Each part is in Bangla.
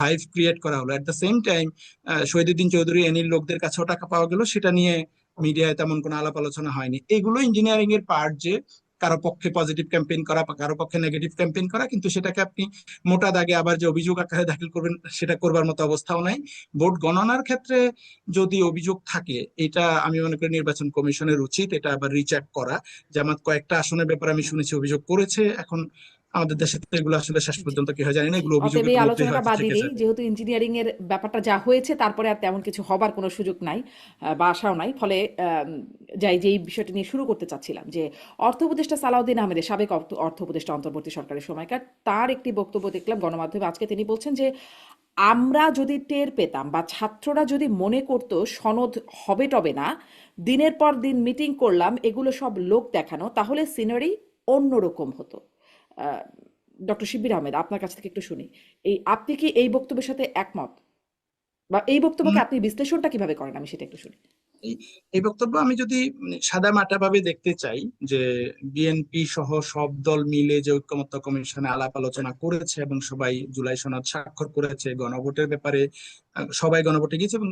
হাইভ ক্রিয়েট করা হলো, at the same time Shahiduddin Chowdhury এনির লোকদের কাছেও টাকা পাওয়া গেল, সেটা নিয়ে মিডিয়ায় তেমন কোনো আলাপ আলোচনা হয়নি। এগুলো ইঞ্জিনিয়ারিং এর পার্ট, যে কারো পক্ষে পজিটিভ ক্যাম্পেইন করা বা কারো পক্ষে নেগেটিভ ক্যাম্পেইন করা, কিন্তু সেটাকে আপনি মোটা দাগে আবার যে অভিযোগ আকারে দাখিল করবেন সেটা করবার মতো অবস্থাও নাই। ভোট গণনার ক্ষেত্রে যদি অভিযোগ থাকে, এটা আমি মনে করি নির্বাচন কমিশনের উচিত এটা আবার রিচেক করা। জামাত কয়েকটা আসনের ব্যাপারে আমি শুনেছি অভিযোগ করেছে, এখন আমাদের দেশে তো এগুলো আসলে শেষ জি পর্যন্ত কি হয় জানি না, জি, এগুলো অতএব অভিযোগের এই মধ্যেই আলোচনাটা হয়তো বাদই থেকে দিই, যাবে। যেহেতু ইঞ্জিনিয়ারিং এর ব্যাপারটা যা হয়েছে তারপরে আর তেমন কিছু হবার কোনো সুযোগ নাই, বা আশাও নাই। ফলে যাই যেই বিষয়টা নিয়ে শুরু করতে চাচ্ছিলাম, যে অর্থ উপদেষ্টা সালাউদ্দিন আহমেদের, সাবেক অর্থ উপদেষ্টা অন্তর্বর্তী সরকারের সময়কার, তার একটি বক্তব্য দেখলাম গণমাধ্যমে আজকে। তিনি বলছেন যে আমরা যদি টের পেতাম বা ছাত্ররা যদি মনে করতো সনদ হবে টবে না, দিনের পর দিন মিটিং করলাম, এগুলো সব লোক দেখানো, তাহলে সিনারি অন্যরকম হতো। ডক্টর শিব্বির আহমেদ, আপনার কাছ থেকে একটু শুনি, আপনি কি এই বক্তব্যের সাথে একমত, বা এই বক্তব্যকে আপনি বিশ্লেষণটা কিভাবে করেন, আমি সেটা একটু শুনি। এই এই বক্তব্য আমি যদি সাদা মাটা ভাবে দেখতে চাই, যে বিএনপি সহ সব দল মিলে যে ঐকমত্য কমিশনে আলাপ আলোচনা করেছে এবং সবাই জুলাই সনদ স্বাক্ষর করেছে গণভোটের ব্যাপারে, সবাই গণভোটে গিয়েছে এবং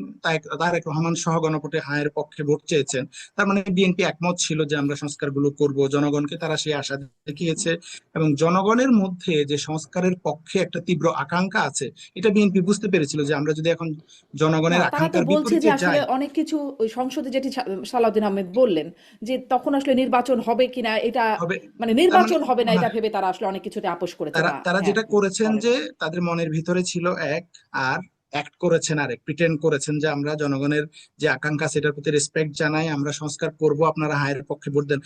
তারেক রহমান সহ গণভোটে হায়ের পক্ষে ভোট চেয়েছেন। তার মানে বিএনপি একমত ছিল যে আমরা সংস্কারগুলো করব, জনগণকে তারা সেই আশা দেখিয়েছে। এবং জনগণের মধ্যে যে সংস্কারের পক্ষে একটা তীব্র আকাঙ্ক্ষা আছে, এটা বিএনপি বুঝতে পেরেছিল যে আমরা যদি এখন না, জনগণের তারা তো আকাঙ্ক্ষার বলছে যে বিপরীতে আসলে যাই। অনেক কিছু, ওই সংসদে যেটি সালাউদ্দিন আহমেদ বললেন, যে তখন আসলে নির্বাচন হবে কিনা এটা, হবে, মানে তার মানে নির্বাচন হবে না এটা হ্যাঁ, ভেবে তারা আসলে অনেক কিছুতে আপোষ করেছে, তারা বা তারা হ্যাঁ, যেটা করেছেন বলেন। যে তাদের মনের ভিতরে ছিল এক, আর অ্যাক্ট করেছেন আরেক, প্রিটেন্ড করেছেন যে আমরা জনগণের যে আকাঙ্ক্ষা সেটার প্রতি রেসপেক্ট জানাই, আমরা সংস্কার করব, আপনারা হায়ের পক্ষে ভোট দেন।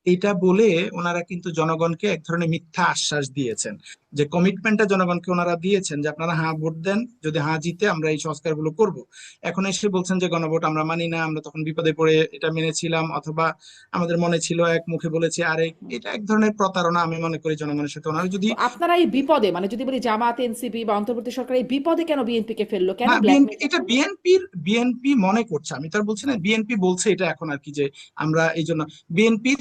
এটা বলে ওনারা কিন্তু জনগণকে এক ধরনের মিথ্যা আশ্বাস দিয়েছেন, যে কমিটমেন্টটা জনগণকে ওনারা দিয়েছেন যে আপনারা হ্যাঁ ভোট দেন, যদি হ্যাঁ জিতে আমরা এই সংস্কারগুলো করব। এখন এসে বলছেন যে গণভোট আমরা মানি না, আমরা তখন বিপদে পড়ে এটা মেনেছিলাম, অথবা আমাদের মনে ছিল এক, মুখে বলেছি আরেক। এটা এক ধরনের প্রতারণা আমি মনে করি জনগণের সাথে। ওনারা যদি তো আপনারা এই বিপদে, মানে যদি বলি জামাত, এনসিপি বা অন্তর্বর্তী সরকার এই বিপদে কেন বিএনপি কে ফেললো, কেন না, বিএনপি ব্ল্যাকমেলটা এটা করলো? বিএনপি মনে করছে, আমি তো আর বলছি না, বিএনপি বলছে এটা এখন আর কি, যে আমরা এই জন্য বিএনপির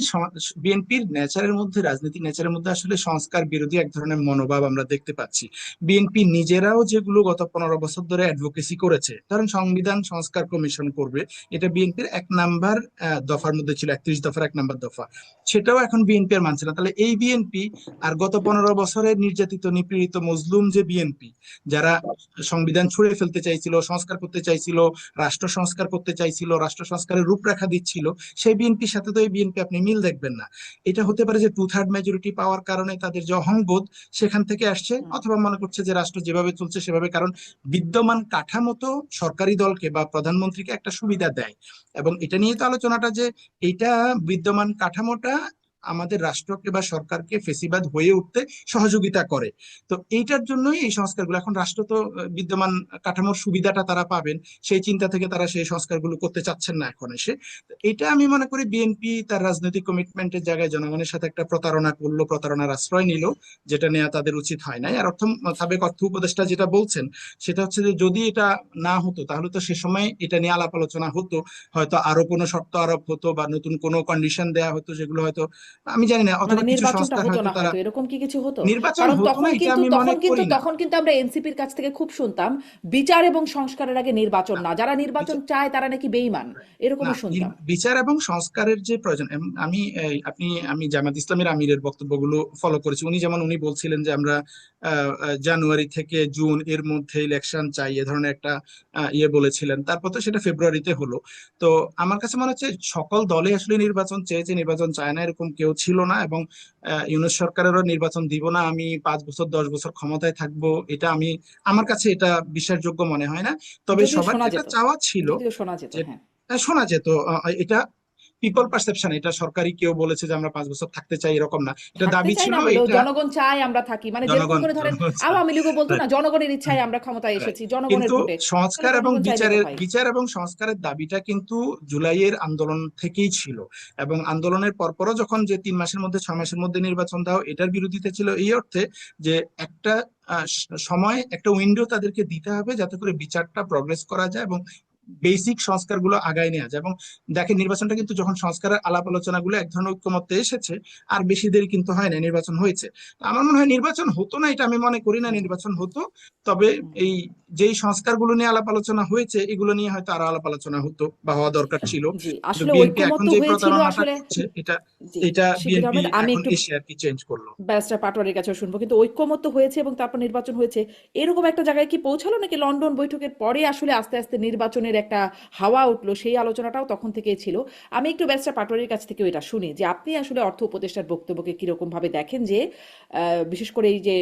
বিএনপির নেচারের মধ্যে, রাজনীতির নেচারের মধ্যে আসলে সংস্কার বিরোধী এক ধরনের মনোভাব আমরা দেখতে পাচ্ছি। বিএনপি নিজেরাও যেগুলো গত 15 বছর ধরে অ্যাডভোকেসি করেছে, ধরেন সংবিধান সংস্কার কমিশন করবে, এটা বিএনপির 1 নাম্বার দফার মধ্যে ছিল, 31 দফার 1 নাম্বার দফা, সেটাও এখন বিএনপি আর মানছে না। তাহলে এই বিএনপি আর গত 15 বছরের নির্যাতিত নিপীড়িত মজলুম যে বিএনপি, যারা সংবিধান ছুঁড়ে ফেলতে চাইছিল, সংস্কার করতে চাইছিল, রাষ্ট্র সংস্কার করতে চাইছিল, রাষ্ট্র সংস্কারের রূপরেখা দিচ্ছিল, সেই বিএনপির সাথে তো এই বিএনপি আপনি মিল দেখবেন না। এটা হতে পারে যে 2/3 মেজরিটি পাওয়ার কারণে তাদের যে অহংবোধ সেখান থেকে আসছে, হুম। অথবা মনে করছে যে রাষ্ট্র যেভাবে চলছে সেভাবে, কারণ বিদ্যমান কাঠামো তো সরকারি দলকে বা প্রধানমন্ত্রীকে একটা সুবিধা দেয়। এবং এটা নিয়ে তো আলোচনাটা যে এইটা বিদ্যমান কাঠামোটা আমাদের রাষ্ট্রকে বা সরকারকে ফেসিবাদ হয়ে উঠতে সহযোগিতা করে। তো এইটার জন্যই এই সংস্কারগুলো, এখন রাষ্ট্র তো বিদ্যমান কাঠামোর সুবিধাটা তারা পাবেন, সেই চিন্তা থেকে তারা সেই সংস্কারগুলো করতে চাচ্ছেন না এখন এসে। তো এটা আমি মনে করি বিএনপি তার রাজনৈতিক কমিটমেন্টের জায়গায় জনগণের সাথে একটা প্রতারণা করলো, প্রতারণার আশ্রয় নিল, যেটা নেওয়া তাদের উচিত হয় নাই। আর সাবেক অর্থ উপদেষ্টা যেটা বলছেন সেটা হচ্ছে যে যদি এটা না হতো তাহলে তো সে সময় এটা নিয়ে আলাপ আলোচনা হতো, হয়তো আরো কোনো শর্ত আরোপ হতো বা নতুন কোনো কন্ডিশন দেয়া হতো, যেগুলো হয়তো আমি জানি না, মানে অথবা কিছু নির্বাচনটা সংস্কার হতো হয়তো না, তারা, হয়তো এরকম কি কিছু হতো? নির্বাচন কারণ হতো না তখন এটা কিন্তু আমি মনে তখন কিন্তু করি না। তখন কিন্তু আমরা এনসিপির কাছ থেকে খুব শুনতাম, বিচার এবং সংস্কারের আগে নির্বাচন না, না, যারা নির্বাচন চায় তারা নাকি বেঈমান, না, এরকমও শুনতাম। বিচার এবং সংস্কারের যে প্রয়োজন, আমি আমি জামাত ইসলামের আমিরের বক্তব্যগুলো ফলো করেছি। উনি বলছিলেন যে আমরা জানুয়ারি থেকে জুন এর মধ্যে ইলেকশন চাই, এ ধরনের একটা ইয়ে বলেছিলেন। তারপর তো সেটা ফেব্রুয়ারিতে হলো। তো আমার কাছে মনে হচ্ছে সকল দলে আসলে নির্বাচন চেয়েছে, নির্বাচন চায় না এরকম কেউ ছিল না। এবং ইউনূস সরকারেরও নির্বাচন দিব না আমি, 5 বছর 10 বছর ক্ষমতায় থাকবো, এটা আমার কাছে এটা বিশ্বাসযোগ্য মনে হয় না। তবে যদিও সবার শোনা যেটা যেত, চাওয়া ছিল, যদিও শোনা যেত, যে হ্যাঁ। শোনা যেত, এটা পিপল পারসেপশন, এটা সরকারি কেউ বলেছে যে আমরা 5 বছর থাকতে চাই এরকম না, এটা থাকতে দাবি চাই ছিল না হলেও এটা। জনগণ চায় আমরা থাকি, মানে যেরকম জনগণ করে ধরেন জনগণ চায়। আওয়ামী লীগও বলতো না, Right, জনগণের ইচ্ছায় right, আমরা ক্ষমতায় right. এসেছি, জনগণের কিন্তু ভোটে। তাহলে সংস্কার এবং জনগণ চাইলে তো হয়। বিচার এবং সংস্কারের দাবিটা কিন্তু জুলাইয়ের আন্দোলন থেকেই ছিল। এবং আন্দোলনের পরপরও যখন যে 3 মাসের মধ্যে 6 মাসের মধ্যে নির্বাচন দাও, এটার বিরোধিতা ছিল এই অর্থে যে একটা সময়, একটা উইন্ডো তাদেরকে দিতে হবে যাতে করে বিচারটা প্রগ্রেস করা যায় এবং বেসিক সংস্কারগুলো আগায় নেওয়া যায়। এবং দেখেন, নির্বাচনটা কিন্তু যখন সংস্কারের আলাপ আলোচনাগুলো এক ধরনের ঐক্যমত্যে এসেছে, আর বেশি দেরি কিন্তু হয় না, নির্বাচন হয়েছে। তো আমার মনে হয় নির্বাচন হতো না এটা আমি মনে করি না, হুম, নির্বাচন হতো। তবে হুম। এই যেই সংস্কারগুলো নিয়ে আলাপ আলোচনা হয়েছে, এগুলো নিয়ে হয়তো আরো আলাপ আলোচনা হতো বা হওয়া জি, দরকার ছিল। জি, কিন্তু আসলে বিএনপি এখন ঐকমত্য যে হয়েছিল প্রতারণাটা আসলে। করছে, এটা জি, এটা শিবির বিএনপি আহমেদ, আমি এখন একটু এসে আর কি চেঞ্জ করলো। ব্যারিস্টার পাটোয়ারির কাছেও শুনবো, কিন্তু ঐক্যমত্য হয়েছে এবং তারপর নির্বাচন হয়েছে, এরকম একটা জায়গায় কি পৌঁছালো নাকি লন্ডন বৈঠকের পরে আসলে আস্তে আস্তে নির্বাচনের একটা হাওয়া উঠলো, সেই আলোচনাটাও তখন থেকেই ছিল? আমি একটু ব্যারিস্টার পাটোয়ারির কাছ থেকেও এটা শুনি যে আপনি আসলে অর্থ উপদেষ্টার বক্তব্যকে কিরকম ভাবে দেখেন, যে বিশেষ করে এই যে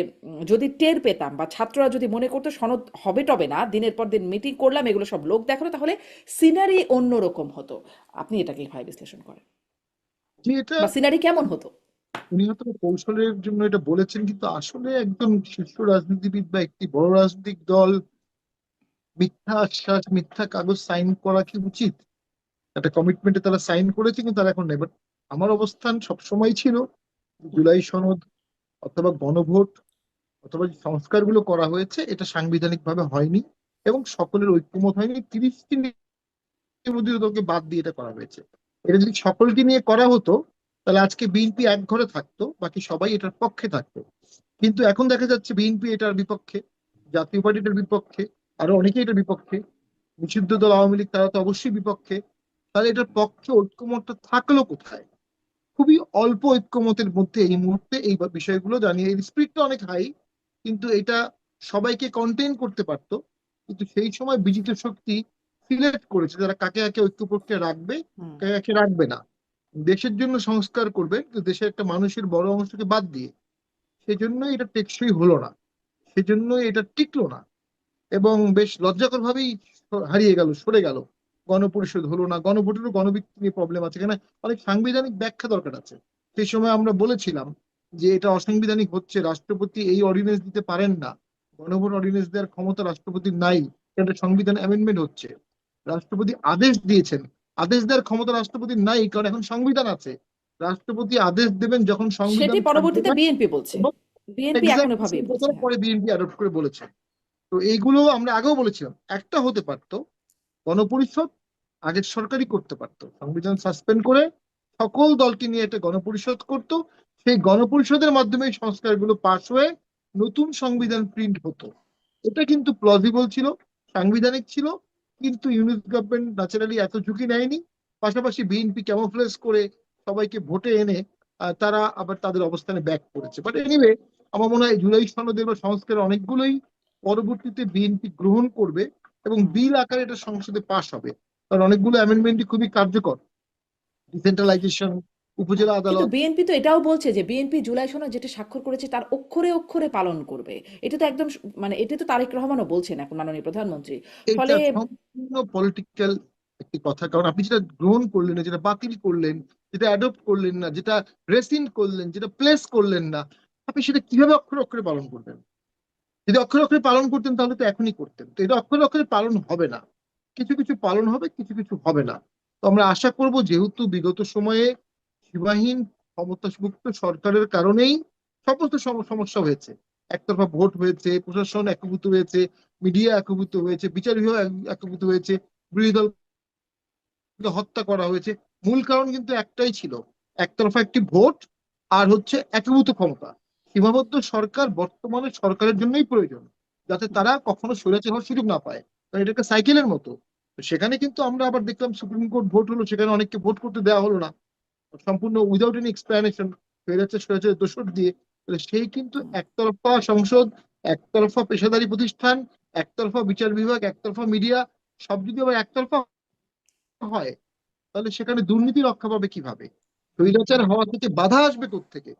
যদি টের পেতাম বা ছাত্ররা যদি মনে করতো সনদ হবে টবে না, দিনের পর দিন মিটিং করলাম, এগুলো সব লোক দেখালো, তাহলে সিনারি অন্যরকম হতো। আপনি এটাকে কিভাবে বিশ্লেষণ করেন, যে এটা বা সিনারি কেমন হতো? উনি হয়তো কৌশলের জন্য এটা বলেছেন, কিন্তু আসলে একজন শীর্ষ রাজনীতিবিদ বা একটি বড় রাজনৈতিক দল মিথ্যা আশ্বাস, মিথ্যা কাগজ সাইন করা কি উচিত? একটা কমিটমেন্টে তারা সাইন করেছে, কিন্তু তারা এখন নেই। But আমার অবস্থান সবসময় ছিল জুলাই সনদ অথবা গণভোট অথবা যে সংস্কারগুলো করা হয়েছে এটা সাংবিধানিক ভাবে হয়নি এবং সকলের ঐক্যমত হয়নি। 30টি বিরোধী দলকে বাদ দিয়ে এটা করা হয়েছে। এটা যদি সকলকে নিয়ে করা হতো তাহলে আজকে বিএনপি এক ঘরে থাকতো, বাকি সবাই এটার পক্ষে থাকতো। কিন্তু এখন দেখা যাচ্ছে বিএনপি এটার বিপক্ষে, জাতীয় পার্টি এটার বিপক্ষে, আরো অনেকেই এটার বিপক্ষে, নিষিদ্ধ দল আওয়ামী লীগ তারা তো অবশ্যই বিপক্ষে। তাহলে এটার পক্ষে ঐক্যমতটা থাকলো কোথায়? খুবই অল্প ঐক্যমতের মধ্যে এই মুহূর্তে এই বিষয়গুলো জানিয়ে, এই স্পিরিটটা অনেক হাই, কিন্তু এটা সবাইকে কন্টেইন করতে পারতো। কিন্তু সেই সময় বিজিত শক্তি সিলেক্ট করেছে যারা কাকে কাকে ঐক্য প্রক্রিয়া রাখবে, হুম। কাকে কাকে রাখবে না। দেশের জন্য সংস্কার করবে কিন্তু দেশের একটা মানুষের বড় অংশকে বাদ দিয়ে। সেজন্য এটা টেকসই হলো না, সেজন্য এটা টিকলো না এবং বেশ লজ্জাকর ভাবেই হারিয়ে গেল, সরে গেল। গণপরিষদ হলো না, গণভোটেরও গণভিত্তি নিয়ে প্রবলেম আছে, এখানে অনেক সাংবিধানিক ব্যাখ্যা দরকার আছে। সেই সময় আমরা বলেছিলাম যে এটা অসাংবিধানিক হচ্ছে, রাষ্ট্রপতি এই অর্ডিন্যান্স দিতে পারেন না, গণভোট অর্ডিন্যান্স দেওয়ার ক্ষমতা রাষ্ট্রপতির নাই, এটা সংবিধান অ্যামেন্ডমেন্ট হচ্ছে। রাষ্ট্রপতি আদেশ দিয়েছেন, আদেশ দেওয়ার ক্ষমতা রাষ্ট্রপতির নাই, কারণ এখন সংবিধান আছে। রাষ্ট্রপতি আদেশ দেবেন যখন সেটি সংবিধান থাকবে পরবর্তীতে না। বিএনপি বলছে, এবং বিএনপি এখন এক্সাক্টলি এভাবেই সেই বলছে, কথাটা হ্যাঁ। পরে বিএনপি অ্যাডপ্ট করে বলেছে। তো এইগুলো আমরা আগেও বলেছিলাম, একটা হতে পারতো গণপরিষদ, আগের সরকারই করতে পারতো, সংবিধান সাসপেন্ড করে সকল দলকে নিয়ে একটা গণপরিষদ করতো। সেই গণপরিষদের মাধ্যমে এই সংস্কারগুলো পাশ হয়ে নতুন সংবিধান প্রিন্ট হতো। এটা কিন্তু প্লজিবল ছিল, সাংবিধানিক ছিল। কিন্তু ইউনিট গভর্নমেন্ট ন্যাচারালি এত ঝুঁকি নেয়নি। পাশাপাশি বিএনপি ক্যামোফ্লেজ করে সবাইকে ভোটে এনে তারা আবার তাদের অবস্থানে ব্যাক করেছে। বাট এনিওয়ে, আমার মনে হয় জুলাই সনদের বা সংস্কারের অনেকগুলোই পরবর্তীতে বিএনপি গ্রহণ করবে এবং হুম। বিল আকারে এটা সংসদে পাশ হবে। কারণ অনেকগুলো অ্যামেন্ডমেন্টই খুবই কার্যকর। ডিসেন্ট্রালাইজেশন, হ্যাঁ, উপজেলা কিন্তু আদালত। বিএনপি তো এটাও বলছে যে বিএনপি জুলাই সনদ যেটা স্বাক্ষর করেছে তার অক্ষরে অক্ষরে পালন করবে। এটা তো একদম মানে এটা তো তারেক রহমানও বলছেন এখন, মাননীয় প্রধানমন্ত্রী। এটা ফলে সম্পূর্ণ পলিটিক্যাল একটি কথা, কারণ আপনি যেটা গ্রহণ করলেন না, যেটা বাতিল করলেন, যেটা অ্যাডপ্ট করলেন না, যেটা রেসিন করলেন, যেটা প্লেস করলেন না, আপনি সেটা কিভাবে অক্ষরে অক্ষরে পালন করবেন? যদি অক্ষরে অক্ষরে পালন করতেন তাহলে তো এখনই করতেন। তো এটা অক্ষরে অক্ষরে পালন হবে না, কিছু কিছু পালন হবে, কিছু কিছু হবে না। তো আমরা আশা করব, যেহেতু বিগত সময়ে সীমাহীন ক্ষমতামুক্ত সরকারের কারণেই সমস্ত সমস্যা হয়েছে, একতরফা ভোট হয়েছে, প্রশাসন একভূত হয়েছে, মিডিয়া একভূত হয়েছে, বিচার বিভাগ একভূত হয়েছে, বিরোধী দলকে হত্যা করা হয়েছে। মূল কারণ কিন্তু একটাই ছিল, একতরফা একটি ভোট আর হচ্ছে একভূত ক্ষমতা। সীমাবদ্ধ সরকার বর্তমানে সরকারের জন্যই প্রয়োজন, যাতে তারা কখনো স্বৈরাচার হওয়ার সুযোগ না পায়। কারণ এটা একটা সাইকেলের মতো। তো সেখানে কিন্তু আমরা আবার দেখলাম সুপ্রিম কোর্ট ভোট হলো, সেখানে অনেককে ভোট করতে দেওয়া হলো না, সম্পূর্ণ উইদাউট এনি এক্সপ্লানেশন, স্বৈরাচার স্বৈরাচারের দোষর দিয়ে। তাহলে সেই কিন্তু একতরফা সংসদ, একতরফা পেশাদারি প্রতিষ্ঠান, একতরফা বিচার বিভাগ, একতরফা মিডিয়া, সব যদি আবার একতরফা হয় তাহলে সেখানে দুর্নীতি রক্ষা পাবে কিভাবে? স্বৈরাচার হওয়া থেকে বাধা আসবে কোত্থেকে?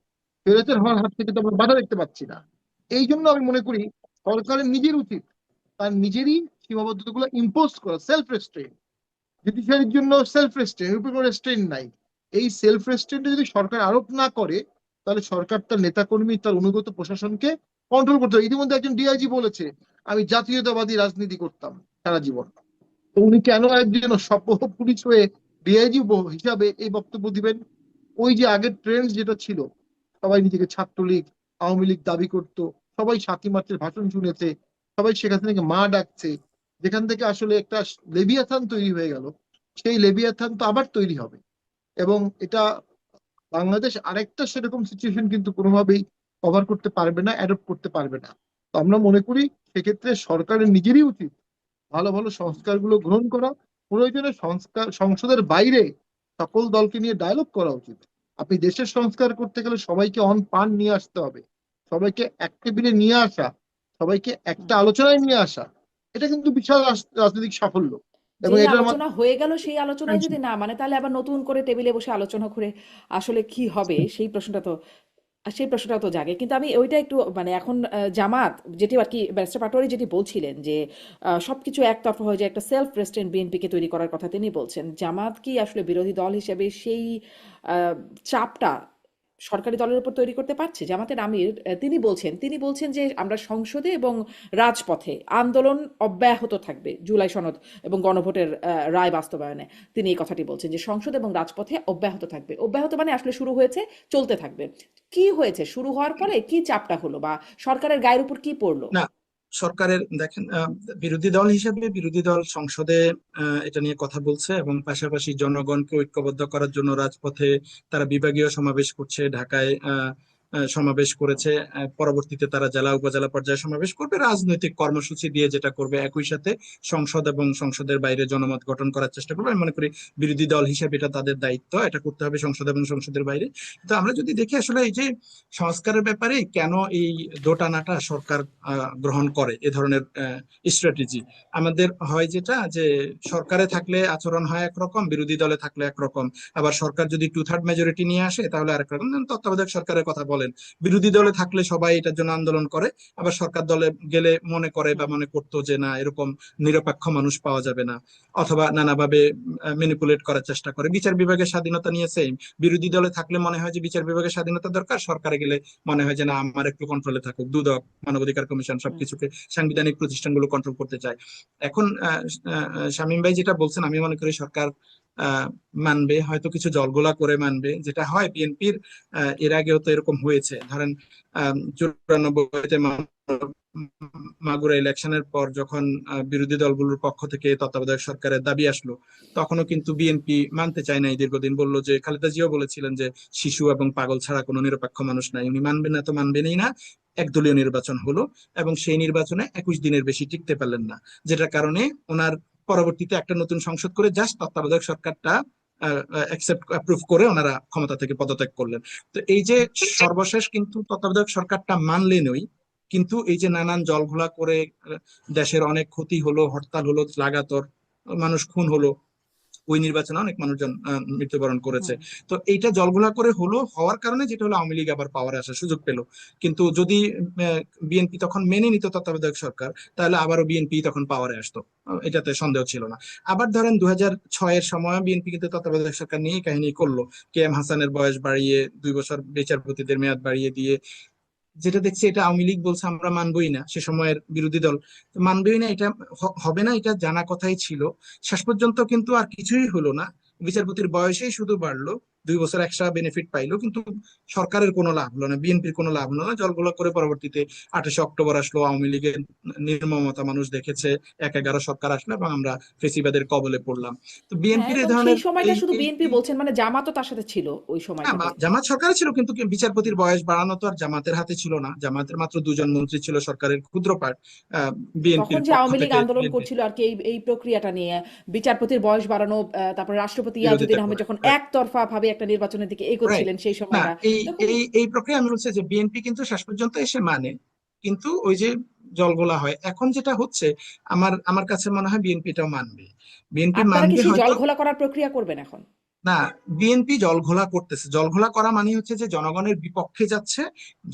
স্বৈরাচার হওয়ার হাত থেকে তো আমরা বাধা দেখতে পাচ্ছি না। এই জন্য আমি মনে করি সরকারের নিজের উচিত তার নিজেরই সীমাবদ্ধতা গুলো ইম্পোজ করা, সেলফ রেস্ট্রেইন। জুডিশিয়ারির জন্য সেলফ রেস্ট্রেইন, উপর কোনো রেস্ট্রেইন নাই। এই সেলফ রেস্ট্রেইনটা যদি সরকার আরোপ না করে তাহলে সরকার তার নেতাকর্মী, তার অনুগত প্রশাসনকে কন্ট্রোল করতে হবে। ইতিমধ্যে একজন ডিআইজি বলেছে, আমি জাতীয়তাবাদী রাজনীতি করতাম সারা জীবন। তো উনি কেন একজন সপ্রহ পুলিশ হয়ে ডিআইজি হিসাবে এই বক্তব্য দিবেন? ওই যে আগের ট্রেন্ড যেটা ছিল, সবাই নিজেকে ছাত্রলীগ, আওয়ামী লীগ দাবি করতো, সবাই ৭ই মার্চের ভাষণ শুনেছে, সবাই শেখ হাসিনাকে মা ডাকছে, যেখান থেকে আসলে একটা লেভিয়াথান তৈরি হয়ে গেল, সেই লেভিয়াথান তো আবার তৈরি হবে। এবং এটা বাংলাদেশ আরেকটা সেরকম সিচুয়েশন কিন্তু কোনোভাবেই কভার করতে পারবে না, অ্যাডপ্ট করতে পারবে না। তো আমরা মনে করি সেক্ষেত্রে সরকারের নিজেরই উচিত ভালো ভালো সংস্কারগুলো গ্রহণ করা, প্রয়োজনে সংসদের বাইরে সকল দলকে নিয়ে ডায়লগ করা উচিত। আপনি দেশের সংস্কার করতে গেলে সবাইকে অন পান নিয়ে আসতে হবে, সবাইকে এক টেবিলে নিয়ে আসা, সবাইকে একটা আলোচনায় নিয়ে আসা, এটা কিন্তু বিশাল রাজনৈতিক সাফল্য। এবং যেই এটার আলোচনা হয়ে গেল সেই আলোচনায় যদি মাধ্যমে না মানে তাহলে আবার নতুন করে টেবিলে বসে আলোচনা করে আসলে কি হবে সেই প্রশ্নটা তো জাগে। কিন্তু আমি ওইটা একটু মানে এখন জামাত যেটি আর কি ব্যারিস্টার পাটোয়ারি যেটি বলছিলেন যে সবকিছু একতরফা হয়ে যায়, একটা সেলফ রেস্ট্রেন্ট বিএনপিকে তৈরি করার কথা তিনি বলছেন। জামাত কি আসলে বিরোধী দল হিসেবে সেই চাপটা সরকারি দলের উপর তৈরি করতে পারছে? জামাতের আমির তিনি বলছেন যে আমরা সংসদে এবং রাজপথে আন্দোলন অব্যাহত থাকবে জুলাই সনদ এবং গণভোটের রায় বাস্তবায়নে। তিনি এই কথাটি বলছেন যে সংসদ এবং রাজপথে অব্যাহত থাকবে। অব্যাহত মানে আসলে শুরু হয়েছে, চলতে থাকবে। কি হয়েছে শুরু হওয়ার পরে, কি চাপটা হলো বা সরকারের গায়ের উপর কি পড়লো? না, সরকারের দেখেন, বিরোধী দল হিসেবে বিরোধী দল সংসদে এটা নিয়ে কথা বলছে এবং পাশাপাশি জনগণকে ঐক্যবদ্ধ করার জন্য রাজপথে তারা বিভাগীয় সমাবেশ করছে। ঢাকায় সমাবেশ করেছে, পরবর্তীতে তারা জেলা উপজেলা পর্যায়ে সমাবেশ করবে, রাজনৈতিক কর্মসূচি দিয়ে যেটা করবে। একই সাথে সংসদ এবং সংসদের বাইরে জনমত গঠন করার চেষ্টা করবে। আমি মনে করি বিরোধী দল হিসেবে এটা তাদের দায়িত্ব, এটা করতে হবে সংসদ এবং সংসদের বাইরে। তো আমরা যদি দেখি আসলে এই যে সংস্কারের ব্যাপারে কেন এই দোটানাটা সরকার গ্রহণ করে এ ধরনের স্ট্র্যাটেজি, আমাদের হয় যেটা যে সরকারে থাকলে আচরণ হয় একরকম, বিরোধী দলে থাকলে একরকম। আবার সরকার যদি 2/3 মেজরিটি নিয়ে আসে তাহলে আরেক রকম। যেমন তত্ত্বাবধায়ক সরকারের কথা বলেন, বিরোধী দলে থাকলে সবাই এটার জন্য আন্দোলন করে, আবার সরকার দলে গেলে মনে করে বা মনে করতো যে না, এরকম নিরপেক্ষ মানুষ পাওয়া যাবে না, অথবা নানাভাবে ম্যানিপুলেট করার চেষ্টা করে। বিচার বিভাগের স্বাধীনতা নিয়ে সেম, বিরোধী দলে থাকলে মনে হয় যে বিচার বিভাগের স্বাধীনতা দরকার, সরকারে গেলে মনে হয় যে না, আমার একটু কন্ট্রোলে থাকুক, দুদক, মানবাধিকার কমিশন সবকিছুকে, সাংবিধানিক প্রতিষ্ঠানগুলো কন্ট্রোল করতে চায়। এখন শামীম ভাই যেটা বলছেন, আমি মনে করি সরকার আহ মানবে, হয়তো কিছু জলঘোলা করে মানবে, যেটা হয় বিএনপির এর আগেও তো এরকম হয়েছে। ধরেন 94-তে মাগুরা ইলেকশনের পর যখন বিরোধী দলগুলোর পক্ষ থেকে তত্ত্বাবধায়ক সরকারের দাবি আসলো, তখনও কিন্তু বিএনপি মানতে চায় নাই দীর্ঘদিন। বললো যে, খালেদা জিয়াও বলেছিলেন যে শিশু এবং পাগল ছাড়া কোনো নিরপেক্ষ মানুষ নাই, উনি মানবেন না তো মানবেনই না। একদলীয় নির্বাচন হলো এবং সেই নির্বাচনে 21 দিনের বেশি টিকতে পারলেন না, যেটার কারণে ওনার পরবর্তীতে একটা নতুন সংসদ করে জাস্ট তত্ত্বাবধায়ক সরকারটা অ্যাপ্রুভ করে ওনারা ক্ষমতা থেকে পদত্যাগ করলেন। তো এই যে সর্বশেষ কিন্তু তত্ত্বাবধায়ক সরকারটা মানলেনই, কিন্তু এই যে নানান জলঘোলা করে দেশের অনেক ক্ষতি হলো, হরতাল হলো লাগাতার, মানুষ খুন হলো, ওই নির্বাচনে অনেক মানুষজন মৃত্যুবরণ করেছে। তো এইটা জলঘোলা করে হলো, হওয়ার কারণে যেটা হলো আওয়ামী লীগ আবার পাওয়ারে আসার সুযোগ পেল। কিন্তু যদি বিএনপি তখন মেনে নিত তত্ত্বাবধায়ক সরকার, তাহলে আবারও বিএনপি তখন পাওয়ারে আসতো, এটাতে সন্দেহ ছিল না। আবার ধরেন 2006-এর সময় বিএনপি কিন্তু তত্ত্বাবধায়ক সরকার নিয়ে কাহিনী করলো, কে এম হাসানের বয়স বাড়িয়ে 2 বছর বিচারপতিদের মেয়াদ বাড়িয়ে দিয়ে। যেটা দেখছি এটা আওয়ামী লীগ বলছে আমরা মানবই না, সে সময়ের বিরোধী দল তো মানবই না, এটা হবে না, এটা জানা কথাই ছিল। শেষ পর্যন্ত কিন্তু আর কিছুই হলো না, বিচারপতির বয়সেই শুধু বাড়লো, 2 বছর এক্সট্রা বেনিফিট পাইলো, কিন্তু সরকারের কোনো লাভ হলো না, বিএনপির কোনো লাভ হলো না। জলগুলো করে পরবর্তীতে 28শে অক্টোবর আসলো, আওয়ামী লীগের নির্মমতা মানুষ দেখেছে, 1/11 সরকার আসলো এবং আমরা ফেসিবাদের কবলে পড়লাম। তো হ্যাঁ, বিএনপির এই এবং সেই ধরনের সময়টা এই শুধু এই বিএনপি এই বলছেন মানে জামাতও তার সাথে ছিল ওই না, সময়টাতে। জামাত সরকারে ছিল, কিন্তু বিচারপতির বয়স বাড়ানো তো আর জামাতের হাতে ছিল না। জামাতের মাত্র 2 জন মন্ত্রী ছিল, সরকারের ক্ষুদ্র পার্ট তখন বিএনপির যে পক্ষ আওয়ামী লীগ থেকে, আন্দোলন বিএনপির করছিল আর কি এই প্রক্রিয়াটা নিয়ে, বিচারপতির বয়স বাড়ানো, তারপরে রাষ্ট্রপতি বিরোধিতা ইয়াজউদ্দিন আহমেদ করে। যখন একতরফা ভাবে একটা নির্বাচনের দিকে রাইট। এগোচ্ছিলেন সেই না, সময়টা এই তখন। এই এই প্রক্রিয়া আমি বলছি যে বিএনপি কিন্তু শেষ পর্যন্ত এসে মানে, কিন্তু ওই যে জলগোলা হয়। এখন যেটা হচ্ছে, আমার আমার কাছে মনে হয় বিএনপিটাও মানবে, বিএনপি আপনারা কি মানবে সেই জল হয়তো। ঘোলা করার প্রক্রিয়া করবেন এখন? না, বিএনপি জলঘোলা করতেছে। জলঘোলা করা মানে হচ্ছে যে জনগণের বিপক্ষে যাচ্ছে,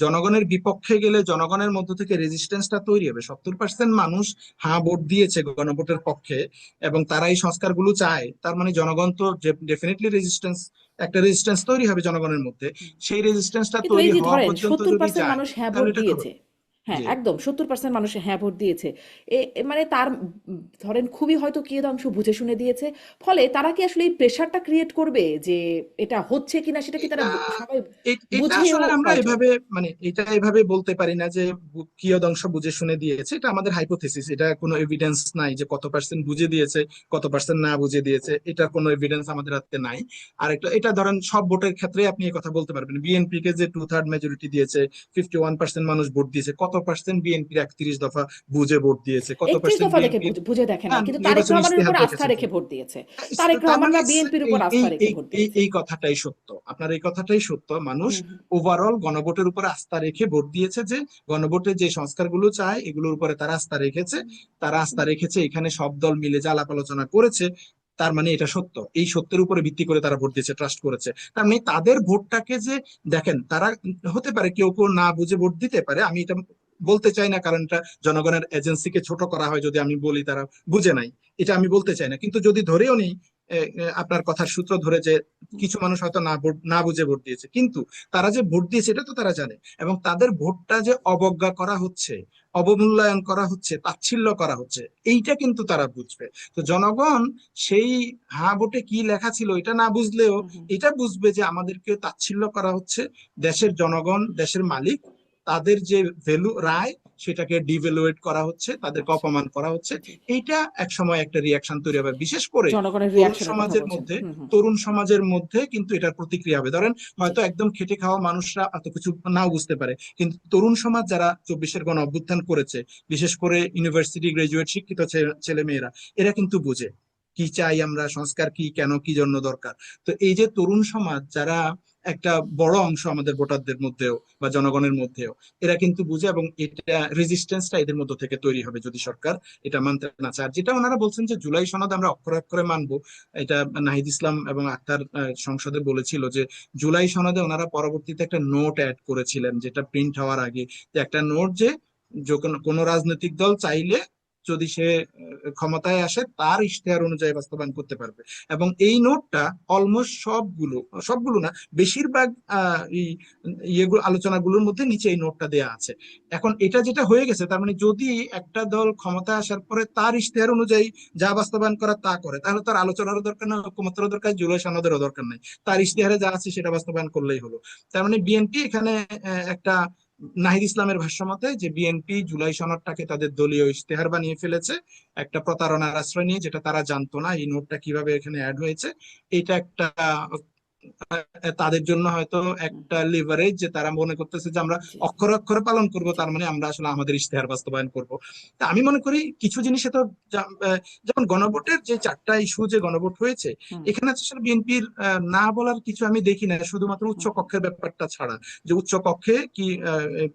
জনগণের বিপক্ষে গেলে জনগণের মধ্য থেকে রেজিস্ট্যান্সটা তৈরি হবে। 70% মানুষ হ্যাঁ ভোট দিয়েছে গণভোটের পক্ষে এবং তারা এই সংস্কারগুলো চায়, তার মানে জনগণ তো ডেফিনেটলি একটা রেজিস্ট্যান্স তৈরি হবে জনগণের মধ্যে। সেই রেজিস্ট্যান্সটা কিন্তু এই তৈরি যে হওয়া ধরেন পর্যন্ত সত্তর যদি পার্সেন্ট যায় মানুষ হ্যাঁ ভোট তাহলে এটা দিয়েছে, হবে। হ্যাঁ, জি। একদম 70% মানুষ হ্যাঁ ভোট দিয়েছে। মানে তার ধরেন খুবই হয়তো কিয়দাংশ বুঝে শুনে দিয়েছে। ফলে তারা কি আসলে এই প্রেশারটা ক্রিয়েট করবে যে এটা হচ্ছে কিনা সেটা কি তারা এটা সবাই এটা বুঝেও আসলে আমরা হয়তো? এভাবে মানে এটা এভাবে বলতে পারি না যে কিয়দংশ বুঝে শুনে দিয়েছে। এটা আমাদের হাইপোথেসিস, এটা কোনো এভিডেন্স নাই যে কত পার্সেন্ট বুঝে দিয়েছে কত পার্সেন্ট না বুঝে দিয়েছে, এটা কোনো এভিডেন্স আমাদের হাতে নাই। আর একটা এটা ধরেন সব ভোটের ক্ষেত্রে আপনি এই কথা বলতে পারবেন, বিএনপি কে যে 2/3 মেজরিটি দিয়েছে, 51% মানুষ ভোট দিয়েছে, কত পার্সেন্ট বিএনপির 31 দফা বুঝে ভোট দিয়েছে, কত 31 পার্সেন্ট দফা দেখে বিএনপির বুঝে দেখে নাই, কিন্তু তারেক নির্বাচনী রহমানের ইশতেহার উপর আস্থা দেখেছে রেখে ভোট। ভোট দিয়েছে। তারেক তার মানে রহমানরা বিএনপির উপর এই আস্থা এই রেখে এই ভোট এই দিয়েছে। এই কথাটাই সত্য, আপনার এই কথাটাই সত্য। মানুষ হুম, হুম। ওভারঅল গণভোটের উপর আস্থা রেখে ভোট দিয়েছে, যে গণভোটে যে সংস্কারগুলো চায় এগুলোর উপরে তারা আস্থা রেখেছে। তারা আস্থা রেখেছে, এখানে সব দল মিলে যে আলাপ আলোচনা করেছে, তার মানে এটা সত্য, এই সত্যের উপরে ভিত্তি করে তারা ভোট দিয়েছে, ট্রাস্ট করেছে। তার মানে তাদের ভোটটাকে যে দেখেন, তারা হতে পারে কেউ কেউ না বুঝে ভোট দিতে পারে, আমি এটা বলতে চাই না, কারণ এটা জনগণের এজেন্সিকে ছোট করা হয় যদি আমি বলি তারা বুঝে নাই, এটা আমি বলতে চাই না। কিন্তু যদি ধরেও নেই আপনার কথার সূত্র ধরে যে কিছু মানুষ হয়তো না বুঝে ভোট দিয়েছে, কিন্তু তারা যে ভোট দিয়েছে এটা তো তারা জানে, এবং তাদের ভোটটা যে অবজ্ঞা করা হচ্ছে, অবমূল্যায়ন করা হচ্ছে, তাচ্ছিল্য করা হচ্ছে, এইটা কিন্তু তারা বুঝবে। তো জনগণ সেই হা ভোটে কি লেখা ছিল এটা না বুঝলেও হুম, হুম। এটা বুঝবে যে আমাদেরকে তাচ্ছিল্য করা হচ্ছে, দেশের জনগণ দেশের মালিক, তাদের যে ভ্যালু রায় সেটাকে ডিভ্যালুয়েট করা হচ্ছে, তাদেরকে আচ্ছা। অপমান করা হচ্ছে। জি। এইটা এক সময় একটা রিয়াকশন তৈরি হবে, বিশেষ করে জনগণের তরুণ রিয়াকশনের কথা সমাজের বলছেন। মধ্যে। হুম, হুম। তরুণ সমাজের মধ্যে কিন্তু এটার প্রতিক্রিয়া হবে। ধরেন জি। হয়তো একদম খেটে খাওয়া মানুষরা এত কিছু নাও বুঝতে পারে, কিন্তু তরুণ সমাজ যারা 24-এর গণ অভ্যুত্থান করেছে, বিশেষ করে ইউনিভার্সিটি গ্রাজুয়েট শিক্ষিত ছেলে মেয়েরা, এরা কিন্তু বুঝে কি চাই আমরা, সংস্কার কি, কেন, কি জন্য দরকার। তো এই যে তরুণ সমাজ যারা একটা বড় অংশ আমাদের ভোটারদের মধ্যেও বা জনগণের মধ্যেও, এরা কিন্তু বুঝে, এবং এটা রেজিস্ট্যান্সটা এদের মধ্য থেকে তৈরি হবে যদি সরকার এটা মানতে না চায়। আর যেটা ওনারা বলছেন যে জুলাই সনদ আমরা অক্ষরে অক্ষরে মানবো, এটা নাহিদ ইসলাম এবং আক্তার সংসদে বলেছিল যে জুলাই সনদে ওনারা পরবর্তীতে একটা নোট অ্যাড করেছিলেন, যেটা প্রিন্ট হওয়ার আগে, যে একটা নোট যে কোনো রাজনৈতিক দল চাইলে যদি সে ক্ষমতায় আসে তার ইশতেহার অনুযায়ী বাস্তবায়ন করতে পারবে। এবং এই নোটটা অলমোস্ট সবগুলো, সবগুলো না, বেশিরভাগ এই ইয়েগুলো আলোচনাগুলোর মধ্যে নিচে এই নোটটা দেয়া আছে। এখন এটা যেটা হয়ে গেছে, তার মানে যদি একটা দল ক্ষমতায় আসার পরে তার ইশতেহার অনুযায়ী যা বাস্তবায়ন করা তা করে, তাহলে তার আলোচনারও দরকার নাই, ঐকমত্যেরও দরকার, জুলাই সনদেরও দরকার নাই, তার ইশতেহারে যা আছে সেটা বাস্তবায়ন করলেই হলো। তার মানে বিএনপি এখানে একটা, নাহিদ ইসলামের ভাষ্য মতে, যে বিএনপি জুলাই সনদটাকে তাদের দলীয় ইশতেহার বানিয়ে ফেলেছে, একটা প্রতারণার আশ্রয় নিয়ে, যেটা তারা জানতো না এই নোটটা কিভাবে এখানে অ্যাড হয়েছে। এটা একটা তাদের জন্য হয়তো হুম, একটা লিভারেজ, যে তারা মনে করতেছে যে আমরা জি, অক্ষরে অক্ষরে পালন করব, জি। তার মানে আমরা আসলে আমাদের ইশতেহার বাস্তবায়ন করব। তা আমি মনে করি কিছু জিনিসে তো যেমন গণভোটের যে 4টা ইস্যু যে গণভোট হয়েছে, হুম, এখানে আসলে বিএনপির না বলার কিছু আমি দেখি না, শুধুমাত্র উচ্চ হুম, হুম। কক্ষের ব্যাপারটা ছাড়া, যে উচ্চ কক্ষে কি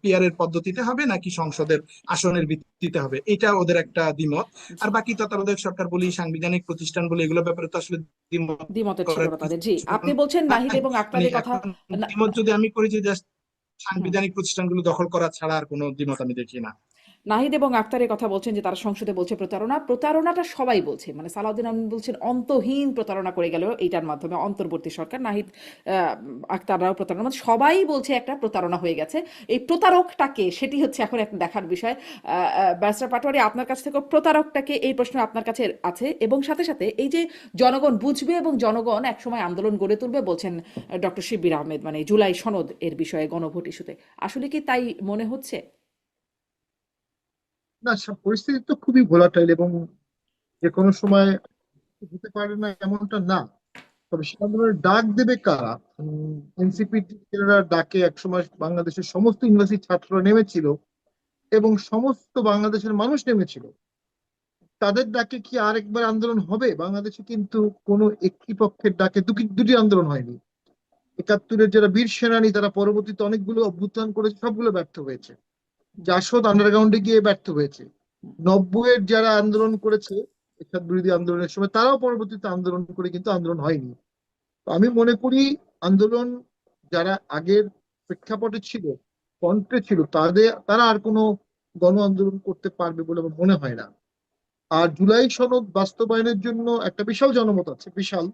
পিআর এর পদ্ধতিতে হবে নাকি সংসদের আসনের ভিত্তিতে হবে, এটা ওদের একটা দ্বিমত। জি। আর বাকি তত্ত্বাবধায়ক সরকার বলি, সাংবিধানিক প্রতিষ্ঠান বলি, এগুলোর ব্যাপারে তো আসলে দ্বিমত দ্বিমতের ছিল করার না তাদের। জি, কিছু আপনি বলছেন নাহিদ নাই। এবং মানে আক্তারের কথা। এখন না, দ্বিমত যদি আমি করি যে just হুম। সাংবিধানিক প্রতিষ্ঠানগুলো দখল করা ছাড়া আর কোনো দ্বিমত আমি দেখি না। নাহিদ এবং আক্তারের কথা বলছেন যে তারা সংসদে বলছে প্রতারণা। প্রতারণাটা সবাই বলছে। মানে সালাউদ্দিন আহমেদ বলছেন অন্তহীন প্রতারণা করে গেল এইটার মাধ্যমে অন্তর্বর্তী সরকার। নাহিদ আক্তাররাও প্রতারণা, মানে সবাই বলছে একটা প্রতারণা হয়ে গেছে। এই প্রতারকটাকে, সেটি হচ্ছে এখন একটা দেখার বিষয়। ব্যারিস্টার পাটোয়ারি, আপনার কাছ থেকে প্রতারকটাকে, এই প্রশ্ন আপনার কাছে আছে, এবং সাথে সাথে এই যে জনগণ বুঝবে এবং জনগণ একসময় আন্দোলন গড়ে তুলবে বলছেন ডক্টর শিব্বির আহমেদ, মানে জুলাই সনদ এর বিষয়ে গণভোট ইস্যুতে, আসলে কি তাই মনে হচ্ছে? না, পরিস্থিতি তো খুবই ভোলাটাইল এবং যে কোনো সময় হতে পারে না এমনটা না। তবে সে আন্দোলনের ডাক দেবে কারা? এনসিপি ডাকে একসময় বাংলাদেশের সমস্ত ইউনিভার্সিটি ছাত্ররা নেমেছিল এবং সমস্ত বাংলাদেশের মানুষ নেমেছিল। তাদের ডাকে কি আরেকবার আন্দোলন হবে? বাংলাদেশে কিন্তু কোনো একটি পক্ষের ডাকে দুটি আন্দোলন হয়নি। 71-এর যারা বীর সেনানী তারা পরবর্তীতে অনেকগুলো অভ্যুত্থান করেছে, সবগুলো ব্যর্থ হয়েছে। জাসদ আন্ডারগ্রাউন্ডে গিয়ে ব্যর্থ হয়েছে। 90-এর যারা আন্দোলন করেছে এরশাদ বিরোধী আন্দোলনের সময়, তারাও পরবর্তীতে আন্দোলন করে কিন্তু আন্দোলন হয়নি। তো আমি মনে করি আন্দোলন যারা আগের প্রেক্ষাপটে ছিল, ফ্রন্টে ছিল, তারা আর কোনো গণ আন্দোলন করতে পারবে বলে আমার মনে হয় না। আর জুলাই সনদ বাস্তবায়নের জন্য একটা বিশাল জনমত আছে, বিশাল।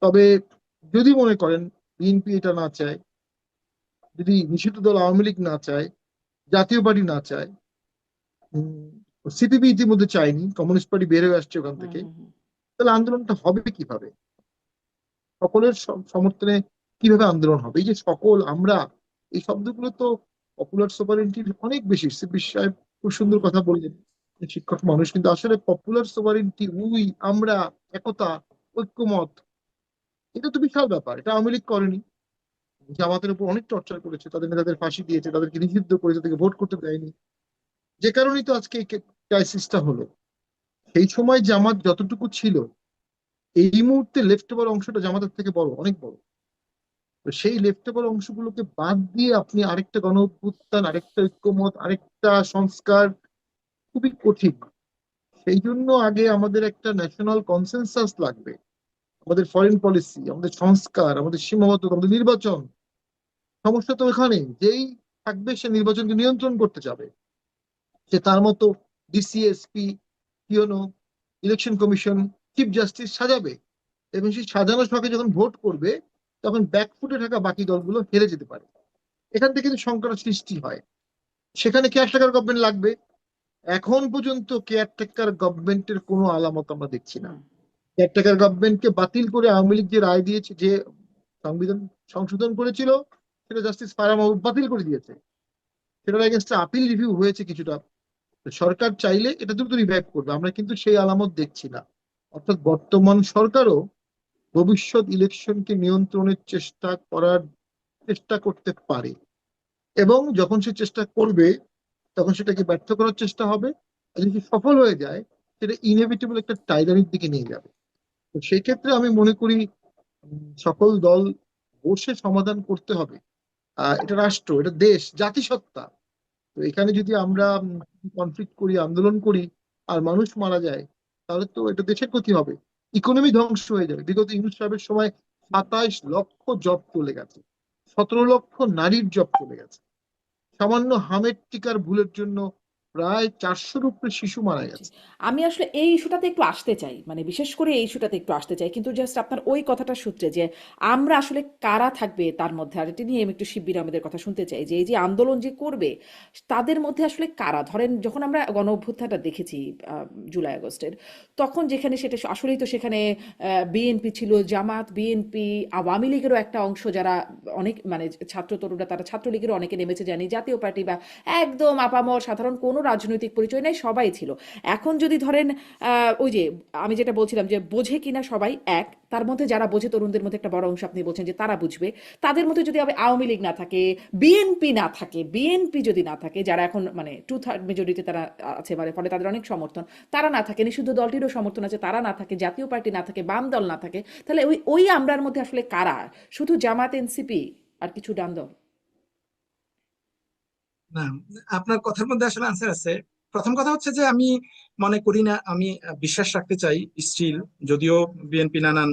তবে যদি মনে করেন বিএনপি এটা না চায়, যদি নিষিদ্ধ দল আওয়ামী লীগ না চায়, জাতীয় পার্টি না চায়, সিপিবি ইতিমধ্যে চায়নি, কমিউনিস্ট পার্টি বের হয়ে আসছে ওখান হুম থেকে, হুম হুম তাহলে আন্দোলনটা হবে কিভাবে? সকলের সমর্থনে কিভাবে আন্দোলন হবে? এই যে সকল, আমরা, এই শব্দগুলো তো পপুলার সোভারেন্টির অনেক বেশি। সিপি সাহেব খুব সুন্দর হুম কথা বললেন, যে শিক্ষক মানুষ, কিন্তু আসলে পপুলার সোভারেন্টি, উই, আমরা, একতা, ঐক্যমত, এটা তো বিশাল ব্যাপার। এটা আওয়ামী লীগ করেনি। জামাতের উপর অনেক টর্চার করেছে, তাদের নেতাদের ফাঁসি দিয়েছে, তাদেরকে নিষিদ্ধ করেছে, তাদেরকে ভোট করতে দেয়নি, যে কারণেই তো আজকে এই ক্রাইসিসটা হলো। সেই সময় জামাত যতটুকু ছিল, এই মুহূর্তে লেফট ওভার অংশটা জামাতের থেকে বড়, অনেক বড়। তো সেই লেফট ওভার অংশগুলোকে বাদ দিয়ে আপনি আরেকটা গণ অভ্যুত্থান, আরেকটা ঐক্যমত, আরেকটা সংস্কার খুবই কঠিন। সেই জন্য আগে আমাদের একটা ন্যাশনাল কনসেনসাস লাগবে। আমাদের ফরেন পলিসি, আমাদের সংস্কার, আমাদের সীমাবদ্ধতা, আমাদের নির্বাচন। সমস্যা তো এখানেই, যেই থাকবে সে নির্বাচনকে নিয়ন্ত্রণ করতে যাবে, সে তার মতো DC SP, পিওনো, election commission, chief justice সাজাবে, এবং সেই সাজানো শখে যখন ভোট করবে, তখন ব্যাকফুটে থাকা বাকি দলগুলো হেরে যেতে পারে। এখান থেকে কিন্তু সংকটের সৃষ্টি হয়। সেখানে কেয়ারটেকার গভর্নমেন্ট লাগবে। এখন পর্যন্ত কেয়ারটেকার গভর্নমেন্টের কোনো আলামত আমরা দেখছি না। হুম কেয়ারটেকার গভর্নমেন্টকে বাতিল করে আওয়ামী লীগ যে রায় দিয়েছে, যে সংবিধান সংশোধন করেছিল, সেটা জাস্টিস ফারাহ মাহমুদ বাতিল করে দিয়েছে। সেটার এগেনস্টে আপিল রিভিউ হয়েছে কিছুটা। তো সরকার চাইলে এটা দ্রুত রিভাইভ করবে, আমরা কিন্তু সেই আলামত দেখছি না। অর্থাৎ বর্তমান সরকারও ভবিষ্যৎ ইলেকশনকে নিয়ন্ত্রণের চেষ্টা করতে পারে, এবং যখন সে চেষ্টা করবে, তখন সেটাকে ব্যর্থ করার চেষ্টা হবে। আর যদি সফল হয়ে যায়, সেটা ইনএভিটেবল একটা টাইরানির দিকে নিয়ে যাবে। তো সেই ক্ষেত্রে আমি মনে করি সকল দল বসে সমাধান করতে হবে। এটা রাষ্ট্র, এটা দেশ, জাতিসত্তা। তো এখানে যদি আমরা কনফ্লিক্ট করি, আন্দোলন করি, আর মানুষ মারা যায়, তাহলে তো এটা দেশের ক্ষতি হবে, ইকোনমি ধ্বংস হয়ে যাবে। বিগত ইউনূস সাহেবের সময় 27 লক্ষ জব চলে গেছে, 17 লক্ষ নারীর জব চলে গেছে। সামান্য হামের টিকার ভুলের জন্য প্রায় 400-র উপরে শিশু মারা জি। গেছে। আমি আসলে এই ইস্যুটাতে একটু আসতে চাই, মানে বিশেষ করে এই ইস্যুটাতে একটু আসতে চাই, কিন্তু জাস্ট আপনার ওই কথাটার সূত্রে যে আমরা আসলে কারা থাকবে তার মধ্যে, আর এটা নিয়ে আমি একটু শিব্বির আহমেদের কথা শুনতে চাই, যে এই যে আন্দোলন যে করবে তাদের মধ্যে আসলে কারা। ধরেন যখন আমরা গণ অভ্যুত্থানটা দেখেছি জুলাই আগস্টের, তখন যেখানে সেটা আসলেই তো সেখানে বিএনপি ছিল, জামাত, বিএনপি, আওয়ামী লীগেরও একটা অংশ যারা অনেক মানে ছাত্র তরুণরা, তারা ছাত্রলীগেরও অনেকে নেমেছে, জানি জাতীয় পার্টি বা একদম আপামর সাধারণ কোনো রাজনৈতিক পরিচয় নেই, সবাই ছিল। এখন যদি ধরেন ওই যে আমি যেটা বলছিলাম যে বোঝে কিনা সবাই এক, তার মধ্যে যারা বোঝে তরুণদের মধ্যে একটা বড় অংশ আপনি বলছেন যে তারা বুঝবে, তাদের মধ্যে যদি আওয়ামী লীগ না থাকে, বিএনপি না থাকে, বিএনপি যদি না থাকে, যারা এখন মানে 2/3 মেজরিটি তারা আছে, মানে ফলে তাদের অনেক সমর্থন, তারা না থাকে, নিষিদ্ধ দলটিরও সমর্থন আছে, তারা না থাকে, জাতীয় পার্টি না থাকে, বাম দল না থাকে, তাহলে ওই ওই আমরার মধ্যে আসলে কারা? শুধু জামাত, এনসিপি আর কিছু ডান দল? না, আপনার কথার মধ্যে আসলে আনসার আছে। প্রথম কথা হচ্ছে যে আমি মনে করি না, আমি বিশ্বাস রাখতে চাই স্টিল, যদিও বিএনপি নানান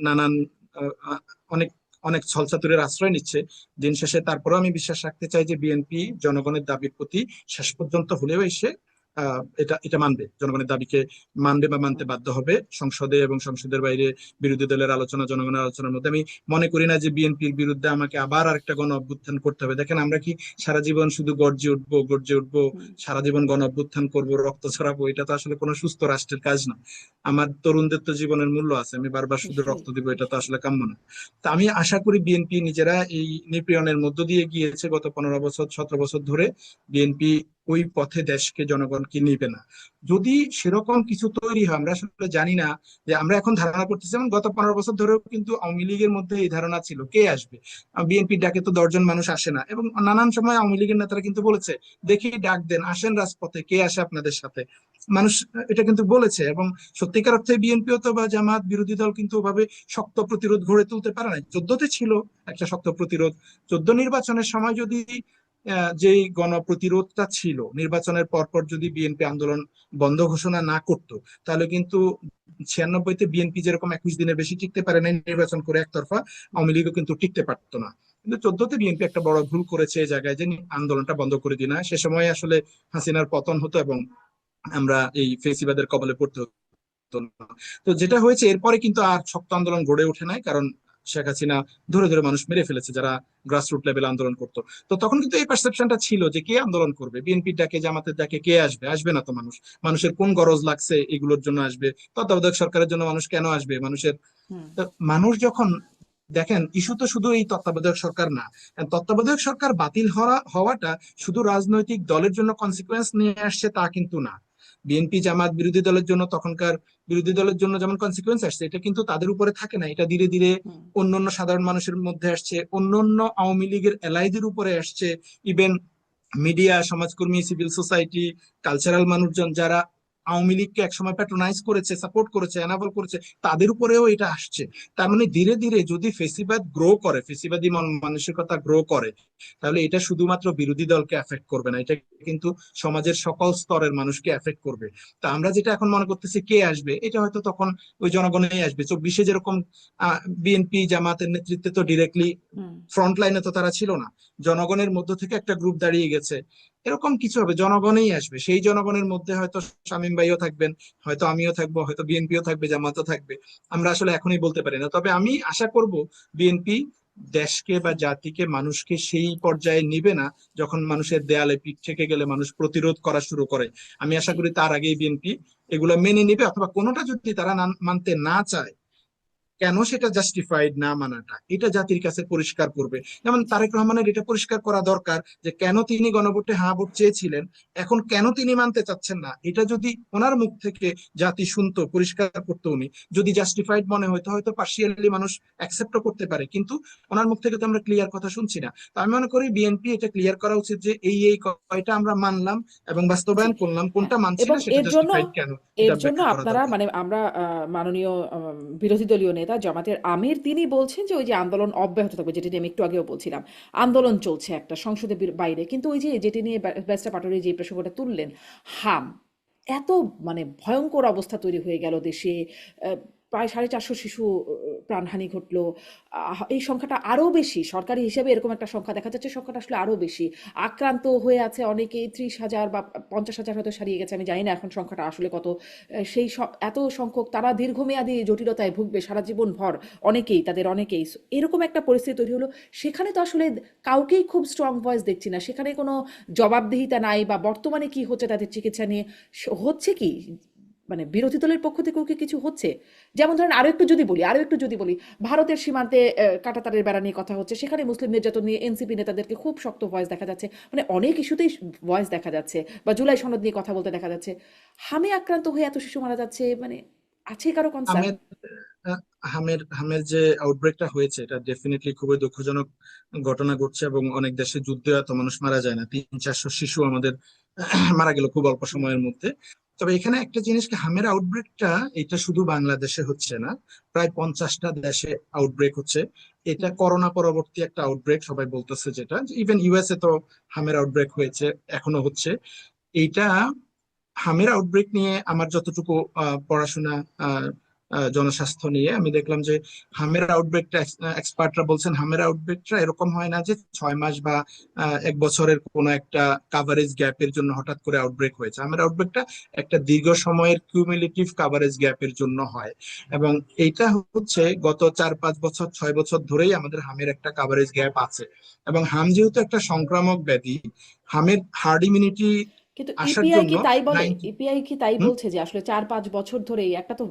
নানান আহ, আহ, অনেক অনেক ছলচাতুরের আশ্রয় নিচ্ছে, দিন শেষে তারপরেও আমি বিশ্বাস রাখতে চাই যে বিএনপি জনগণের দাবির প্রতি শেষ পর্যন্ত হলেও এসে এটা এটা মানবে, জনগণের দাবিকে মানবে বা মানতে বাধ্য হবে সংসদে এবং সংসদের বাইরে বিরোধী দলের আলোচনা, জনগণের আলোচনার মধ্যে। আমি মনে করি না যে বিএনপির বিরুদ্ধে আমাকে আবার আরেকটা গণ অভ্যুত্থান করতে হবে। দেখেন, আমরা কি সারা জীবন শুধু গর্জে উঠবো গর্জে উঠবো, হুম, সারা জীবন গণ অভ্যুত্থান করবো, রক্ত ছড়াবো? এটা তো আসলে কোনো সুস্থ রাষ্ট্রের কাজ না। আমার তরুণদের তো জীবনের মূল্য আছে, আমি বারবার শুধু নিশ্চয়ই রক্ত দিব এটা তো নিশ্চয়ই। আসলে কাম্য না। তা আমি আশা করি বিএনপি নিজেরা এই নিপীড়নের মধ্য দিয়ে গিয়েছে গত 15 বছর 17 বছর ধরে, বিএনপি ওই পথে দেশকে জনগণকে নিবে না। যদি সেরকম কিছু তৈরি হয়, আমরা আসলে জানি না, যে আমরা এখন ধারণা করতেছি, যেমন গত 15 বছর ধরেও কিন্তু আওয়ামী লীগের মধ্যে এই ধারণা ছিল কে আসবে, বিএনপির ডাকে তো 10 জন মানুষ আসে না, এবং নানান সময় আওয়ামী লীগের নেতারা কিন্তু বলেছে, দেখি ডাক দেন, আসেন রাজপথে, কে আসে আপনাদের সাথে। মানুষ এটা কিন্তু বলেছে, এবং সত্যিকার অর্থে বিএনপিও তো বা জামাত বিরোধী দল কিন্তু ওভাবে শক্ত প্রতিরোধ গড়ে তুলতে পারে না। 14তে ছিল একটা শক্ত প্রতিরোধ। 14 নির্বাচনের সময় যদি যেই গণপ্রতিরোধটা ছিল, নির্বাচনের পরপর যদি বিএনপি আন্দোলন বন্ধ ঘোষণা না করতো, তাহলে কিন্তু 96-তে বিএনপি যেরকম 21 দিনের বেশি টিকতে পারে না নির্বাচন করে একতরফা, আওয়ামী লীগও কিন্তু টিকতে পারতো না। কিন্তু 14তে বিএনপি একটা বড় ভুল করেছে এই জায়গায়, যে আন্দোলনটা বন্ধ করে দিনা। সে সময় আসলে হাসিনার পতন হতো এবং আমরা এই ফেসিবাদের কবলে পড়তে হতো না। তো যেটা হয়েছে এরপরে কিন্তু আর শক্ত আন্দোলন গড়ে ওঠে নাই, কারণ শেখ হাসিনা ধরে ধরে মানুষ মেরে ফেলেছে যারা গ্রাসরুট লেভেলে আন্দোলন করতো। তো তখন কিন্তু এই পারসেপশনটা ছিল যে কে আন্দোলন করবে, বিএনপির ডাকে জামাতের ডাকে কে আসবে, আসবে না তো মানুষ, মানুষের কোন গরজ লাগছে এগুলোর জন্য আসবে, তত্ত্বাবধায়ক সরকারের জন্য মানুষ কেন আসবে, মানুষের হুম। তো মানুষ যখন দেখেন ইস্যু তো শুধু এই তত্ত্বাবধায়ক সরকার না, তত্ত্বাবধায়ক সরকার বাতিল হওয়াটা শুধু রাজনৈতিক দলের জন্য কনসিকুয়েন্স নিয়ে আসছে তা কিন্তু না। বিএনপি জামাত বিরোধী দলের জন্য তখনকার বিরোধী দলের জন্য যেমন কনসিকুয়েন্স আসছে, এটা কিন্তু তাদের উপরে থাকে না, এটা ধীরে ধীরে হুম। অন্যান্য সাধারণ মানুষের মধ্যে আসছে, অন্যান্য আওয়ামী লীগের এলাইদের উপরে আসছে, ইভেন মিডিয়া, সমাজকর্মী, সিভিল সোসাইটি, কালচারাল মানুষজন যারা আওয়ামী লীগকে একসময় প্যাট্রোনাইজ করেছে, সাপোর্ট করেছে, এনাবল করেছে, তাদের উপরেও এটা আসছে। তার মানে ধীরে ধীরে যদি ফেসিবাদ গ্রো করে, ফেসিবাদী মানসিকতা গ্রো করে, তাহলে এটা শুধুমাত্র বিরোধী দলকে এফেক্ট করবে না, এটা কিন্তু সমাজের সকল স্তরের মানুষকে এফেক্ট করবে। তা আমরা যেটা এখন মনে করতেছি কে আসবে, এটা হয়তো তখন ওই জনগণই আসবে। 24-এ যেরকম বিএনপি জামাতের নেতৃত্বে তো ডিরেক্টলি হুম। ফ্রন্ট লাইনে তো তারা ছিল না, জনগণের মধ্য থেকে একটা গ্রুপ দাঁড়িয়ে গেছে, এরকম কিছু হবে, জনগণই আসবে। সেই জনগণের মধ্যে হয়তো শামীম ভাইও থাকবেন, হয়তো আমিও থাকবো, হয়তো বিএনপিও থাকবে, জামাতও থাকবে, আমরা আসলে এখনই বলতে পারি না। তবে আমি আশা করব বিএনপি দেশকে বা জাতিকে, মানুষকে সেই পর্যায়ে নিবে না যখন মানুষের দেয়ালে পিঠ থেকে গেলে মানুষ প্রতিরোধ করা শুরু করে। আমি আশা জি। করি তার আগেই বিএনপি এগুলো মেনে নিবে, অথবা কোনোটা যদি তারা মানতে না চায়, কেন সেটা জাস্টিফাইড না মানাটা এটা জাতির কাছে পরিষ্কার করবে। যেমন জি। তারেক রহমানের এটা পরিষ্কার করা দরকার যে কেন তিনি গণভোটে হ্যাঁ ভোট চেয়েছিলেন, এখন কেন তিনি মানতে চাচ্ছেন না, এটা যদি ওনার মুখ থেকে জাতি শুনতো, পরিষ্কার করতো উনি, যদি জাস্টিফাইড মনে হয়তো হয়তো পার্সিয়ালি মানুষ অ্যাকসেপ্টও করতে পারে, কিন্তু ওনার মুখ থেকে তো আমরা ক্লিয়ার কথা শুনছি না। তো আমি মনে করি বিএনপি এটা ক্লিয়ার করা উচিত যে এই কয়টা আমরা মানলাম এবং জি। বাস্তবায়ন করলাম, হ্যাঁ, কোনটা মানছি এবং না সেটা এর জন্য জাস্টিফাইড কেন, এটা ব্যাখ্যা করা আপনারা দরকার। মানে আমরা মাননীয় বিরোধী দলীয় নেতা জামাতের আমির তিনি বলছেন যে ওই যে আন্দোলন অব্যাহত থাকবে, যেটি নিয়ে আমি একটু আগেও বলছিলাম, আন্দোলন চলছে একটা সংসদের বাইরে, কিন্তু ওই যে যেটি নিয়ে ব্যারিস্টার পাটোয়ারি যে প্রসঙ্গটা তুললেন, হাম এত মানে ভয়ঙ্কর অবস্থা তৈরি হয়ে গেল দেশে, প্রায় 450 শিশু প্রাণহানি ঘটলো। এই সংখ্যাটা আরো বেশি, সরকারি হিসেবে এরকম একটা সংখ্যা দেখা যাচ্ছে, সংখ্যাটা আসলে আরো বেশি। আক্রান্ত হয়ে আছে অনেকেই, 30,000 বা 50,000 হয়তো ছাড়িয়ে গেছে, আমি জানি না এখন সংখ্যাটা আসলে কত। এত সংখ্যক তারা দীর্ঘমেয়াদী জটিলতায় ভুগবে সারা জীবন ভর, অনেকেই তাদের অনেকেই। So, এরকম একটা পরিস্থিতি তৈরি হলো, সেখানে তো আসলে কাউকেই খুব স্ট্রং ভয়েস দেখছি না, সেখানে কোনো জবাবদিহিতা নাই, বা বর্তমানে কি হচ্ছে তাদের চিকিৎসা নিয়ে হচ্ছে কি, মানে বিরোধী দলের পক্ষ থেকেও কি কিছু হচ্ছে? যেমন ধরেন আরো একটু যদি বলি, ভারতের সীমান্তে কাঁটাতারের বেড়া নিয়ে কথা হচ্ছে, সেখানে মুসলিম নির্যাতন নিয়ে এনসিপি নেতাদেরকে খুব শক্ত ভয়েস দেখা যাচ্ছে, মানে অনেক ইস্যুতেই ভয়েস দেখা যাচ্ছে, বা জুলাই সনদ নিয়ে কথা বলতে দেখা যাচ্ছে। হামে আক্রান্ত হয়ে এত শিশু মারা যাচ্ছে, মানে আছে কারো কনসার্ন? আমের আহ, হামের হামের যে আউটব্রেকটা হয়েছে এটা ডেফিনেটলি খুবই দুঃখজনক ঘটনা ঘটছে, এবং অনেক দেশে যুদ্ধে এত মানুষ মারা যায় না, 300-400 শিশু আমাদের মারা গেল খুব অল্প সময়ের মধ্যে। তবে এখানে একটা জিনিস কি, হামের আউটব্রেকটা এটা শুধু বাংলাদেশে হচ্ছে না, প্রায় 50টা দেশে আউটব্রেক হচ্ছে। এটা করোনা পরবর্তী একটা আউটব্রেক সবাই বলতেছে, যেটা ইভেন ইউএসএ তো হামের আউটব্রেক হয়েছে, এখনো হচ্ছে। এইটা হামের আউটব্রেক নিয়ে আমার যতটুকু পড়াশোনা, আহ, জনস্বাস্থ্য নিয়ে আমি দেখলাম যে হামের আউটব্রেকটা, এক্সপার্টরা বলছেন হামের আউটব্রেকটা এরকম হয় না যে 6 মাস বা 1 বছরের কোনো একটা কাভারেজ গ্যাপের জন্য হঠাৎ করে আউটব্রেক হয়েছে। হামের আউটব্রেকটা একটা দীর্ঘ সময়ের কিউমুলেটিভ কাভারেজ গ্যাপের জন্য হয়, এবং এইটা হচ্ছে গত 4-5 বছর 6 বছর ধরেই আমাদের হামের একটা কাভারেজ গ্যাপ আছে। এবং হাম যেহেতু একটা সংক্রামক ব্যাধি, হামের হার্ড ইমিউনিটি কিন্তু আসার ইপিআই জন্য কি তাই বলে? 90 ইপিআই কি তাই বলছে যে আসলে 4-5 বছর ধরে একটা তো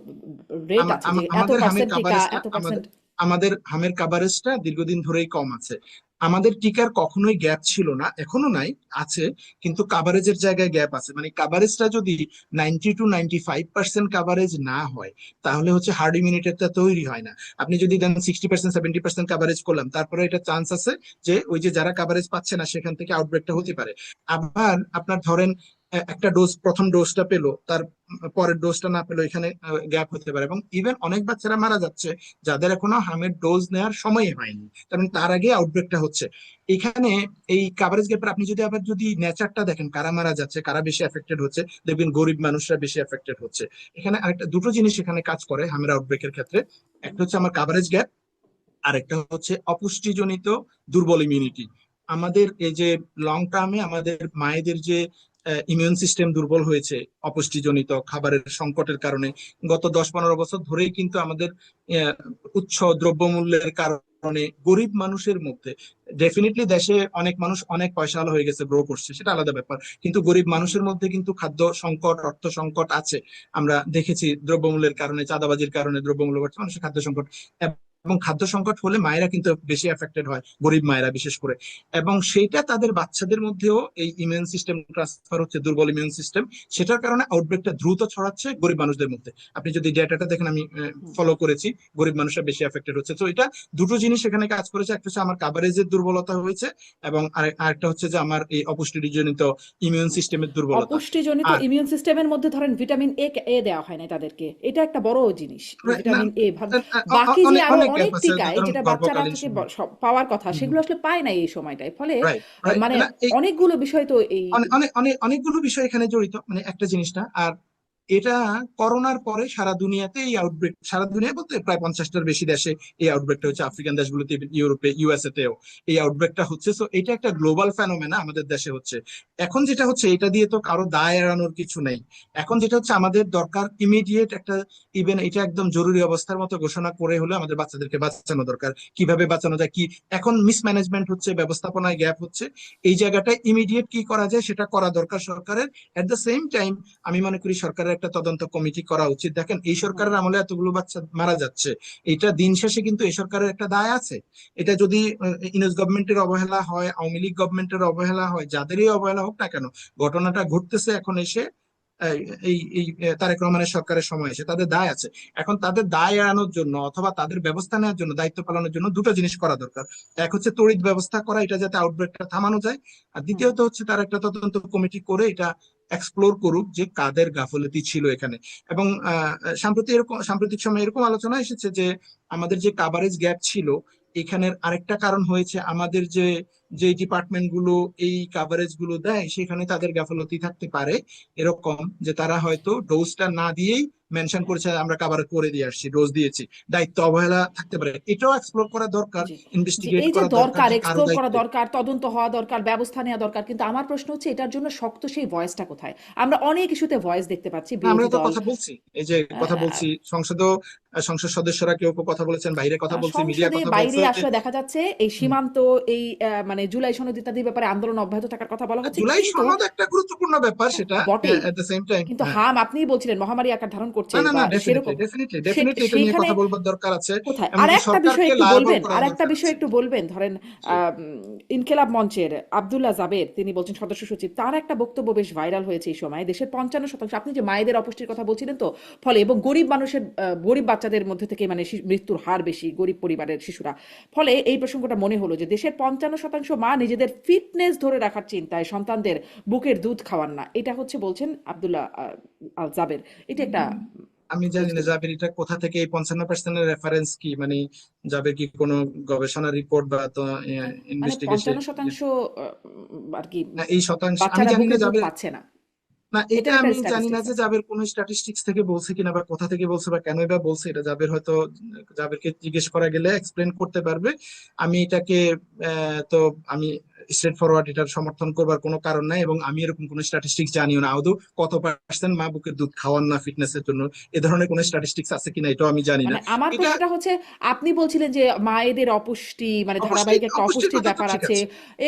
রেট আছে যে এত আমাদের হামের পার্সেন্ট টিকা, কাভারেজটা এত পার্সেন্ট? আমাদের হামের কাভারেজটা দীর্ঘদিন ধরেই কম আছে। আমাদের টিকার কখনোই গ্যাপ ছিল না, এখনো নাই, আছে, কিন্তু কাভারেজের জায়গায় গ্যাপ আছে। মানে কাভারেজটা যদি 90-95% কাভারেজ না হয়, তাহলে হচ্ছে হার্ড ইমিউনিটিটা তৈরি হয় না। আপনি যদি দেন 60%-70% কাভারেজ করলাম, তারপরে এটা চান্স আছে যে ওই যে যারা কাভারেজ পাচ্ছে না সেখান থেকে আউটব্রেকটা হতে পারে। আবার আপনার ধরেন একটা ডোজ, প্রথম ডোজটা পেলো, তার পরের ডোজটা না পেলো, এখানে গ্যাপ হতে পারে। এবং ইভেন অনেক বাচ্চারা মারা যাচ্ছে যাদের এখনো হামের ডোজ নেওয়ার সময় হয়নি, কারণ তার আগে আউটব্রেকটা হচ্ছে। এখানে এই কাভারেজ গ্যাপের আপনি যদি আবার যদি নেচারটা দেখেন, কারা মারা যাচ্ছে, কারা বেশি এফেক্টেড হচ্ছে, দেখবেন গরিব মানুষরা বেশি এফেক্টেড হচ্ছে। এখানে আরেকটা দুটো জিনিস এখানে কাজ করে হামের আউটব্রেকের ক্ষেত্রে, একটা হচ্ছে আমার কাভারেজ গ্যাপ, আর একটা হচ্ছে অপুষ্টিজনিত দুর্বল ইমিউনিটি। আমাদের এই যে লং টার্মে আমাদের মায়েদের যে ইমিউন সিস্টেম দুর্বল হয়েছে অপুষ্টিজনিত খাবারের সংকটের কারণে। গত 10-15 বছর ধরেই কিন্তু আমাদের আহ, উচ্চ দ্রব্যমূল্যের কারণে গরিব মানুষের মধ্যে, ডেফিনেটলি দেশে অনেক মানুষ অনেক পয়সাওয়ালা হয়ে গেছে, গ্রো করছে, সেটা আলাদা ব্যাপার, কিন্তু গরিব হুম। মানুষের মধ্যে কিন্তু খাদ্য সংকট, অর্থ সংকট আছে। আমরা দেখেছি দ্রব্যমূল্যের কারণে, চাঁদাবাজির কারণে দ্রব্যমূল্য বাড়ছে, মানুষের খাদ্য সংকট। এবং খাদ্য সংকট হলে মায়েরা কিন্তু বেশি এফেক্টেড হয়, গরিব মায়েরা বিশেষ করে। এবং সেইটা তাদের বাচ্চাদের মধ্যেও এই ইমিউন সিস্টেম ট্রান্সফার হচ্ছে, দুর্বল ইমিউন সিস্টেম, সেটার কারণে আউটব্রেকটা দ্রুত ছড়াচ্ছে গরিব মানুষদের মধ্যে। আপনি যদি ডেটাটা দেখেন, আমি হুম। ফলো করেছি, গরিব মানুষরা বেশি এফেক্টেড হচ্ছে। তো এটা দুটো জিনিস এখানে কাজ করেছে, একটা হচ্ছে আমার কাভারেজের দুর্বলতা হয়েছে, এবং আরেকটা হচ্ছে যে আমার এই অপুষ্টিজনিত ইমিউন সিস্টেমের দুর্বলতা। অপুষ্টিজনিত আর ইমিউন সিস্টেমের মধ্যে ধরেন ভিটামিন এ দেওয়া হয় না তাদেরকে, এটা একটা বড় জিনিস যে না, ভিটামিন এ। বাকি যে অনেক আরো অনেক গ্যাপ অনেক আছে, টিকায় ধরুন যেটা বাচ্চারা গর্ভকালীন থেকে সময়। পাওয়ার কথা সেগুলো আসলে পায় না এই সময়টায়, ফলে রাইট, রাইট। মানে না, অনেকগুলো বিষয় তো এই অনেক অনেক অনেক অনেকগুলো বিষয় এখানে জড়িত, মানে একটা জিনিস না। আর এটা করোনার পরে সারা দুনিয়াতে এই আউটব্রেক, সারা দুনিয়া বলতে প্রায় 50টার বেশি দেশে এই আউটব্রেকটা হচ্ছে, আফ্রিকান দেশগুলোতে, ইউরোপে, ইউএসএ তেও এই আউটব্রেকটা হচ্ছে। তো এটা একটা গ্লোবাল ফেনোমেনা আমাদের দেশে হচ্ছে। এখন যেটা হচ্ছে, এটা দিয়ে তো কারো দায় এড়ানোর কিছু নেই। এখন যেটা হচ্ছে, আমাদের দরকার ইমিডিয়েট একটা, ইভেন এটা একদম জরুরি অবস্থার মতো ঘোষণা করে হলে আমাদের বাচ্চাদেরকে বাঁচানো দরকার। কিভাবে বাঁচানো যায়, কি এখন মিসম্যানেজমেন্ট হচ্ছে, ব্যবস্থাপনায় গ্যাপ হচ্ছে, এই জায়গাটায় ইমিডিয়েট কি করা যায় সেটা করা দরকার সরকারের। এট দ্য সেম টাইম আমি মনে করি সরকারের একটা তদন্ত কমিটি করা উচিত। দেখেন, এই হুম, সরকারের আমলে এতগুলো বাচ্চা মারা যাচ্ছে, এটা দিন শেষে কিন্তু এই সরকারের একটা দায় আছে। এটা যদি ইউনুস গভর্নমেন্টের অবহেলা হয়, আওয়ামী লীগ গভর্নমেন্টের অবহেলা হয়, যাদেরই অবহেলা হোক না কেন, ঘটনাটা ঘটতেছে এখন এসে এই এই এই, তারেক রহমানের সরকারের সময় এসে তাদের দায় আছে। এখন তাদের দায় এড়ানোর জন্য অথবা তাদের ব্যবস্থা নেওয়ার জন্য, দায়িত্ব পালনের জন্য দুটো জিনিস করা দরকার। এক হচ্ছে তড়িৎ ব্যবস্থা করা, এটা যাতে আউটব্রেকটা থামানো যায়। আর হুম। দ্বিতীয়ত হচ্ছে তার একটা তদন্ত কমিটি করে এটা এক্সপ্লোর করুক যে কাদের গাফলতি ছিল এখানে। এবং সাম্প্রতিক সময়ে এরকম আলোচনা এসেছে যে আমাদের যে কাভারেজ গ্যাপ ছিল, এখানের আরেকটা কারণ হয়েছে আমাদের যে যে ডিপার্টমেন্ট গুলো এই কাভারেজ গুলো দেয়, সেখানে তাদের গাফলতি থাকতে পারে। এরকম যে তারা হয়তো ডোজটা না দিয়েই মেনশন করেছে আমরা কাভার করে দিয়ে আসছি, ডোজ দিয়েছি, দায়িত্ব অবহেলা থাকতে পারে। এটাও এক্সপ্লোর করা দরকার, জি, যে ইনভেস্টিগেট এই যে করা দরকার দরকার যে কারো এক্সপ্লোর করা দায়িত্বে। দরকার, তদন্ত হওয়া দরকার, ব্যবস্থা নেওয়া দরকার, কিন্তু আমার প্রশ্ন হচ্ছে এটার জন্য শক্ত সেই ভয়েসটা কোথায়? আমরা অনেক ইস্যুতে ভয়েস দেখতে পাচ্ছি, না, আমরা বিরোধী তো দল কথা বলছি, এই যে কথা বলছি সংসদেও, সংসদ সদস্যরা কেউ কেউ কথা বলেছেন, বাইরে কথা বলছে, মিডিয়া সংসদে কথা বাইরে বলছে। আসলে দেখা যাচ্ছে এই হুম। সীমান্ত, এই মানে জুলাই সনদ ইত্যাদির ব্যাপারে আন্দোলন অব্যাহত থাকার কথা বলা হচ্ছে, জুলাই কিন্তু সনদ একটা গুরুত্বপূর্ণ ব্যাপার, সেটা বটেই, এট দ্য সেম টাইম। কিন্তু হ্যাঁ, হাম আপনিই বলছিলেন মহামারী আকার ধারণ করছে না, না, বা না, ডেফিনেটলি সেরকম, ডেফিনেটলি ডেফিনেটলি এটা নিয়ে সেইখানে কথা বলবার দরকার আছে। কোথায়? আর এমনকি একটা বিষয় সরকারকে একটু লায়াবল বলবেন, করা আর একটা দরকার বিষয় আছে। একটু বলবেন, ধরেন জি। ইনকেলাব মঞ্চের আব্দুল্লাহ জাবের তিনি বলছেন, সদস্য সচিব, তার একটা বক্তব্য বেশ ভাইরাল হয়েছে এই সময়, দেশের 55%, আপনি যে মায়েদের অপুষ্টির কথা বলছিলেন তো, ফলে এবং গরিব মানুষের গরিব বাচ্চাদের মধ্যে থেকে মানে মৃত্যুর হার বেশি গরিব পরিবারের শিশুরা, ফলে এই প্রসঙ্গটা মনে হলো যে দেশের 55% মা নিজেদের ফিটনেস ধরে রাখার চিন্তায় সন্তানদের বুকের দুধ খাওয়ান না, এটা হচ্ছে বলছেন আব্দুল্লাহ আল জাবের। এটা একটা আমি জানি না বুঝতে জাবের এটা কোথা থেকে এই 55%-এর রেফারেন্স কি, মানে জাবের কি কোনো গবেষণা রিপোর্ট বা তো মানে ইনভেস্টিগেশন? 55% আর কি এই শতাংশ আমি বাচ্চারা জানি না বুকের দুধ জাবের। পাচ্ছে না, না, এটা এটার একটা আমি জানি না স্ট্যাটিস্টিক্স যে আছে। জাবের কোন স্ট্যাটিস্টিক্স থেকে বলছে কিনা, বা কোথা থেকে বলছে, বা কেন বা বলছে, এটা জাবের হয়তো, জাবেরকে জিজ্ঞেস করা গেলে এক্সপ্লেন করতে পারবে। আমি এটাকে তো আমি স্ট্রেট ফরওয়ার্ড এটার সমর্থন করবার কোনো কারণ নাই, এবং আমি এরকম কোনো স্ট্যাটিস্টিক্স জানিও না আদৌ কত পার্সেন্ট মা বুকের দুধ খাওয়ান না ফিটনেসের জন্য, এ ধরনের কোনো স্ট্যাটিস্টিক্স আছে কিনা এটাও আমি জানি না। মানে আমার এটা প্রশ্নটা হচ্ছে, আপনি বলছিলেন যে মায়েদের অপুষ্টি মানে অবশ্যই ধারাবাহিক একটা অপুষ্টির অপুষ্টির কথা তো ব্যাপার ঠিক আছে, আছে,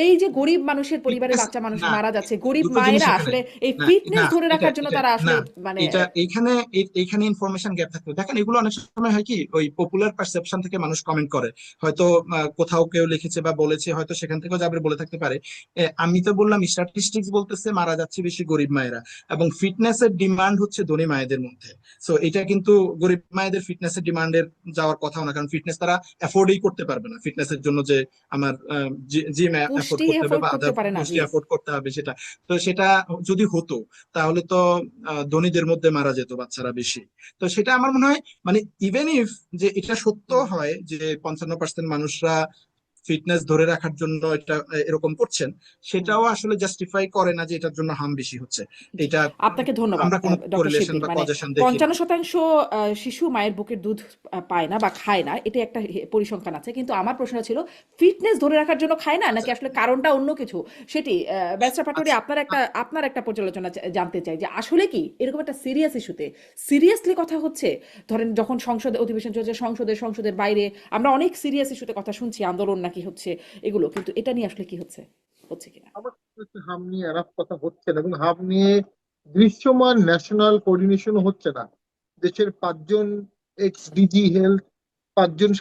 এই যে গরিব মানুষের পরিবারের ফিটনেস, বাচ্চা মানুষ না, মারা যাচ্ছে, গরিব দুটো জিনিস মায়েরা এখানে, আসলে এই না, ফিটনেস না, ধরে এটা রাখার জন্য এটা তারা আসলে না, মানে এটা এইখানে এইখানে ইনফরমেশন গ্যাপ থাকবে। দেখেন, এগুলো অনেক সময় হয় কি, ওই পপুলার পারসেপশন থেকে মানুষ কমেন্ট করে, হয়তো কোথাও কেউ লিখেছে বা বলেছে, হয়তো সেখান থেকেও যাবে বলে থাকতে পারে। আমি তো বললাম স্ট্যাটিস্টিক্স বলতেছে মারা যাচ্ছে বেশি গরিব মায়েরা, এবং ফিটনেসের ডিমান্ড হচ্ছে ধনী মায়েদের মধ্যে। সো এটা কিন্তু গরিব মায়েদের ফিটনেসের ডিমান্ডের যাওয়ার কথাও না, কারণ ফিটনেস তারা অ্যাফোর্ডই করতে পারবে না ফিটনেসের জন্য, যে আমার জিম অ্যাফোর্ড পুষ্টি করতে হবে এফোর্ড বা করতে আদার পারে না, পুষ্টি জি। অ্যাফোর্ড করতে হবে, সেটা তো সেটা যদি হতো তাহলে তো ধনীদের মধ্যে মারা যেত বাচ্চারা বেশি। তো সেটা আমার মনে হয়, মানে ইভেন ইফ যে এটা সত্য হুম। হয় যে 55% মানুষরা ফিটনেস ধরে রাখার জন্য এটা এরকম করছেন, সেটাও আসলে জাস্টিফাই করে না যে এটার জন্য হার্ম বেশি হচ্ছে। জি, এটা আপনাকে ধন্যবাদ আমরা কোনো ডক্টর কোরিলেশন শিবলি। বা মানে কজেশন দেখি না। ৫৫% শিশু মায়ের বুকের দুধ পায় না বা খায় না, এটা একটা পরিসংখ্যান আছে, কিন্তু আমার প্রশ্ন ছিল ফিটনেস ধরে রাখার জন্য খায় না নাকি আচ্ছা আসলে কারণটা অন্য কিছু। সেটি ব্যারিস্টার পাটোয়ারি, আচ্ছা আপনার একটা পর্যালোচনা জানতে চাই যে আসলে কি এরকম একটা সিরিয়াস ইস্যুতে সিরিয়াসলি কথা হচ্ছে। ধরেন যখন সংসদে অধিবেশন চলছে, সংসদের বাইরে আমরা অনেক সিরিয়াস ইস্যুতে কথা শুনছি, আন্দোলন নাকি হচ্ছে এগুলো, কিন্তু এটা নিয়ে আসলে কি হচ্ছে হচ্ছে কিনা। আমার কাছে হচ্ছে হাম নিয়ে এনাফ কথা হচ্ছে না, এবং হাম নিয়ে দৃশ্যমান ন্যাশনাল কোঅর্ডিনেশন হচ্ছে না। দেশের 5জন এক্স ডিজি হেলথ, 5জন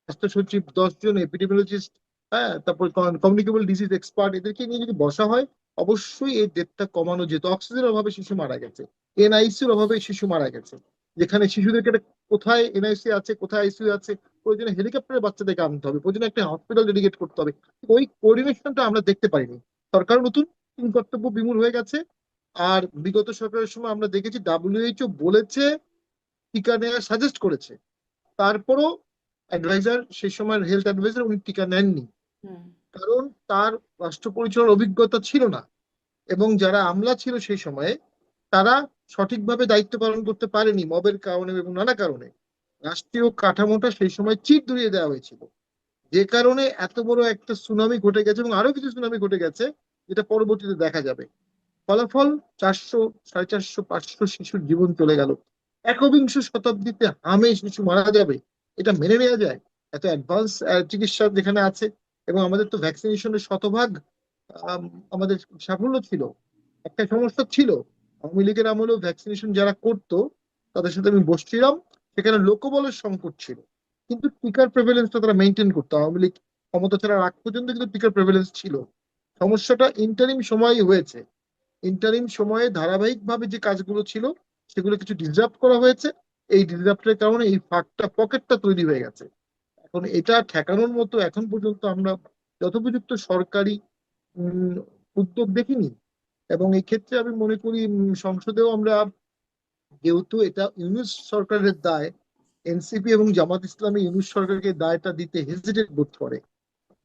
স্বাস্থ্য সচিব, 10জন এপিডেমিওলজিস্ট, হ্যাঁ, তারপর কমিউনিকেবল ডিজিজ এক্সপার্ট, এদেরকে নিয়ে যদি বসা হয় অবশ্যই এই ডেথটা কমানো যেত। অক্সিজেনের অভাবে শিশু মারা গেছে, এনআইসিউর অভাবে শিশু মারা গেছে, যেখানে শিশুদেরকে কোথায় এনআইসি আছে, কোথায় আইসিইউ আছে, প্রয়োজনে হেলিকপ্টারে বাচ্চাদেরকে আনতে হবে, প্রয়োজনে একটা হসপিটাল ডেডিকেট করতে হবে। ওই কোঅর্ডিনেশনটা আমরা দেখতে পাইনি। সরকার নতুন, কিং কর্তব্য বিমূল হয়ে গেছে। আর বিগত সরকারের সময় আমরা দেখেছি WHO বলেছে, টিকা নেওয়া সাজেস্ট করেছে, তারপরও অ্যাডভাইজার, সেই সময় হেলথ অ্যাডভাইজার, উনি টিকা নেননি, হুম। কারণ তার রাষ্ট্র পরিচালনার অভিজ্ঞতা ছিল না। এবং যারা আমলা ছিল সেই সময়ে, তারা সঠিকভাবে দায়িত্ব পালন করতে পারেনি, মবের কারণে এবং নানা কারণে। রাষ্ট্রীয় কাঠামোটা সেই সময় চির ধরিয়ে দেওয়া হয়েছিল, যে কারণে এত বড় একটা সুনামি ঘটে গেছে, এবং আরো কিছু সুনামি ঘটে গেছে যেটা পরবর্তীতে দেখা যাবে। ফলাফল 400, 450, 500 শিশুর জীবন চলে গেল। একবিংশ শতাব্দীতে হামে শিশু মারা যাবে, এটা মেনে নেওয়া যায়? এত অ্যাডভান্স চিকিৎসা যেখানে আছে, এবং আমাদের তো ভ্যাকসিনেশনের শতভাগ আম, আমাদের সাফল্য ছিল। একটা সমস্যা ছিল, আওয়ামী লীগের আমলেও ভ্যাকসিনেশন যারা করতো তাদের সাথে আমি বসছিলাম, সেখানে লোকবলের সংকট ছিল, কিন্তু টিকার প্রেভেলেন্সটা তারা মেনটেন করতো। আওয়ামী লীগ ক্ষমতা ছাড়ার আগ পর্যন্ত কিন্তু টিকার প্রেভেলেন্স ছিল। সমস্যাটা ইন্টারিম সময়ই হয়েছে। ইন্টারিম সময়ে ধারাবাহিকভাবে যে কাজগুলো ছিল সেগুলো কিছু ডিসরাপ্ট করা হয়েছে। এই ডিসরাপ্টের কারণে এই ফাঁকটা, পকেটটা তৈরি হয়ে গেছে। এখন এটা ঠেকানোর মতো এখন পর্যন্ত আমরা যথোপযুক্ত সরকারি উম, উদ্যোগ দেখিনি। এবং এই ক্ষেত্রে আমি মনে করি সংসদেও আমরা, যেহেতু এটা ইউনূস সরকারের দায়, এনসিপি এবং জামাত ইসলামী ইউনূস সরকারকে দায়টা দিতে হেজিটেট বোধ করে।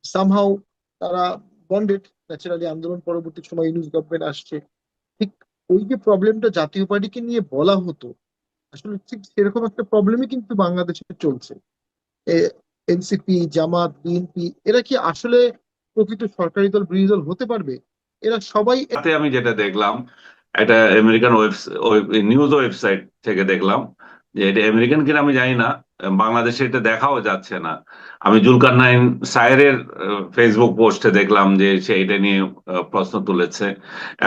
সামহাউ তারা বন্ডেড, ন্যাচারালি আন্দোলন পরবর্তী সময় ইউনূস গভর্নমেন্ট আসছে। ঠিক ওই যে প্রবলেমটা জাতীয় পার্টিকে নিয়ে বলা হতো, আসলে ঠিক সেরকম একটা প্রবলেমই কিন্তু বাংলাদেশে চলছে। এনসিপি, জামাত, বিএনপি, এরা কি আসলে প্রকৃত সরকারি দল, বিরোধী দল হতে পারবে? এরা সবাই তাতে আমি যেটা দেখলাম, একটা আমেরিকান নিউজ ওয়েবসাইট থেকে দেখলাম যে এটা আমেরিকান কিনা আমি জানি না, বাংলাদেশে এটা দেখাও যাচ্ছে না। আমি জুলকারনাইন সায়েরের ফেসবুক পোস্টে দেখলাম যে সে এটা নিয়ে প্রশ্ন তুলেছে।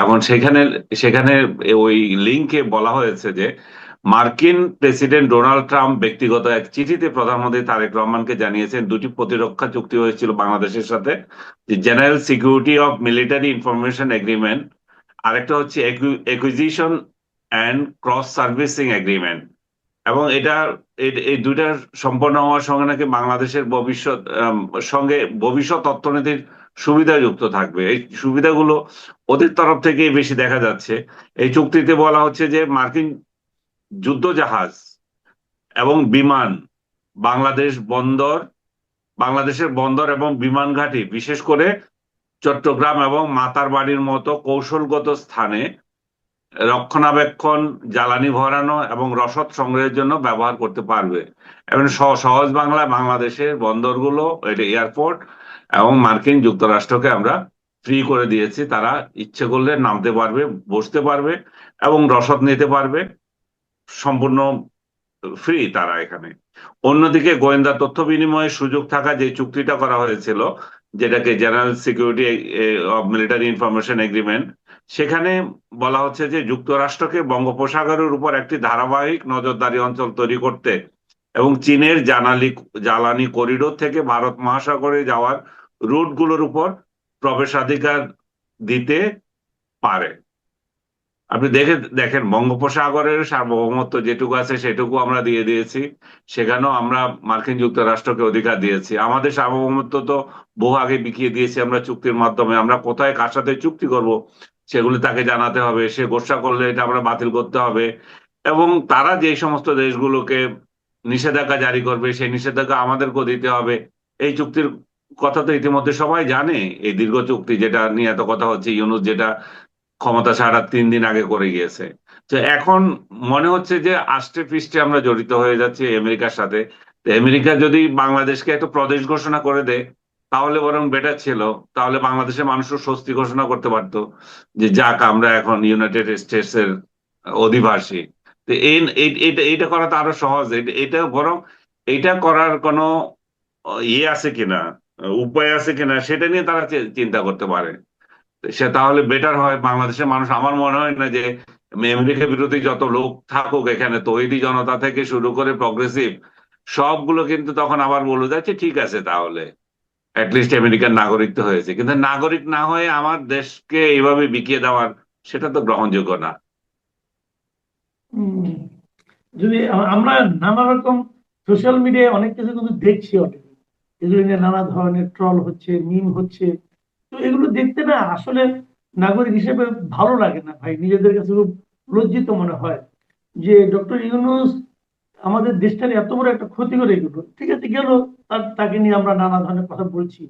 এখন সেখানে সেখানে ওই লিঙ্কে বলা হয়েছে যে মার্কিন প্রেসিডেন্ট ডোনাল্ড ট্রাম্প ব্যক্তিগত এক চিঠিতে প্রধানমন্ত্রী তারেক রহমানকে জানিয়েছেন দুটি প্রতিরক্ষা চুক্তি হয়েছিল বাংলাদেশের সাথে, যে general security of military information agreement, আরেকটা হচ্ছে acquisition and cross servicing agreement. এবং এটা এই দুইটা সম্পন্ন হওয়ার সঙ্গে নাকি বাংলাদেশের ভবিষ্যৎ অর্থনীতির সুবিধা যুক্ত থাকবে। এই সুবিধাগুলো ওদের তরফ থেকেই বেশি দেখা যাচ্ছে। এই চুক্তিতে বলা হচ্ছে যে মার্কিন যুদ্ধ জাহাজ এবং বিমান বাংলাদেশ বন্দর, বাংলাদেশের বন্দর এবং বিমান ঘাঁটি, বিশেষ করে চট্টগ্রাম এবং মাতারবাড়ির মতো কৌশলগত স্থানে রক্ষণাবেক্ষণ, জ্বালানি ভরানো এবং রসদ সংগ্রহের জন্য ব্যবহার করতে পারবে। এবং সহজ বাংলায় বাংলাদেশের বন্দরগুলো, এটা এয়ারপোর্ট এবং মার্কিন যুক্তরাষ্ট্রকে আমরা ফ্রি করে দিয়েছি। তারা ইচ্ছে করলে নামতে পারবে, বসতে পারবে এবং রসদ নিতে পারবে, সম্পূর্ণ ফ্রি তারা এখানে। অন্যদিকে গোয়েন্দা তথ্য বিনিময়ের সুযোগ থাকা যে চুক্তিটা করা হয়েছিল, যেটাকে general security of military information agreement, সেখানে বলা হচ্ছে যে যুক্তরাষ্ট্রকে বঙ্গোপসাগরের উপর একটি ধারাবাহিক নজরদারি অঞ্চল তৈরি করতে এবং চীনের জ্বালানি করিডোর থেকে ভারত মহাসাগরে যাওয়ার রুটগুলোর উপর প্রবেশাধিকার দিতে পারে। আপনি দেখেন বঙ্গোপসাগরের সার্বভৌমত্ব যেটুকু আছে সেটুকু আমরা দিয়ে দিয়েছি, সেখানেও আমরা মার্কিন যুক্তরাষ্ট্রকে অধিকার দিয়েছি। আমাদের সার্বভৌমত্ব তো বহু আগে বিকিয়ে দিয়েছি আমরা চুক্তির মাধ্যমে। আমরা কোথায় কার সাথে চুক্তি করব সেগুলি তাকে জানাতে হবে, সে গোসা করলে এটা আমরা বাতিল করতে হবে, এবং তারা যে সমস্ত দেশগুলোকে নিষেধাজ্ঞা জারি করবে সেই নিষেধাজ্ঞা আমাদেরকেও দিতে হবে। এই চুক্তির কথা তো ইতিমধ্যে সবাই জানে, এই দীর্ঘ চুক্তি যেটা নিয়ে এত কথা হচ্ছে, ইউনূস যেটা ক্ষমতা ছাড়া 3 দিন আগে করে গিয়েছে। তো এখন মনে হচ্ছে যে আষ্টে পৃষ্ঠে আমরা জড়িত হয়ে যাচ্ছি আমেরিকার সাথে। তো আমেরিকা যদি বাংলাদেশকে একটা প্রদেশ ঘোষণা করে দেয় তাহলে বরং বেটার ছিল, তাহলে বাংলাদেশের মানুষও স্বস্তি ঘোষণা করতে পারতো যে যাক আমরা এখন ইউনাইটেড স্টেটস এর অধিবাসী। তো এইটা করা তো আরো সহজ। এটা বরং এটা করার কোনো ইয়ে আছে কিনা, উপায় আছে কিনা, সেটা নিয়ে তারা চিন্তা করতে পারে। সে তাহলে বেটার হয় বাংলাদেশের মানুষ। আমার মনে হয় না যে আমেরিকা বিরোধী যত লোক থাকুক এখানে, তৈরি জনতা থেকে শুরু করে প্রগ্রেসিভ সবগুলো কিন্তু তখন আবার বলে যাচ্ছে ঠিক আছে তাহলে অ্যাটলিস্ট আমেরিকার নাগরিক তো হয়েছে, কিন্তু নাগরিক না হয়ে আমার দেশকে এইভাবে বিকিয়ে দেওয়ার, সেটা তো গ্রহণযোগ্য না। উম, যদি আমরা নানা রকম সোশ্যাল মিডিয়ায় অনেক কিছু কিন্তু দেখছি অলরেডি, এগুলো নিয়ে নানা ধরনের ট্রল হচ্ছে, মিম হচ্ছে। তো এগুলো দেখতে না আসলে নাগরিক হিসেবে ভালো লাগে না ভাই, নিজেদের কাছে খুব লজ্জিত মনে হয় যে ডক্টর ইউনূস আমাদের দেশটার এত বড় একটা ক্ষতি করে গেল। ঠিক আছে গেল, তাকে নিয়ে আমরা নানা ধরনের কথা বলছি,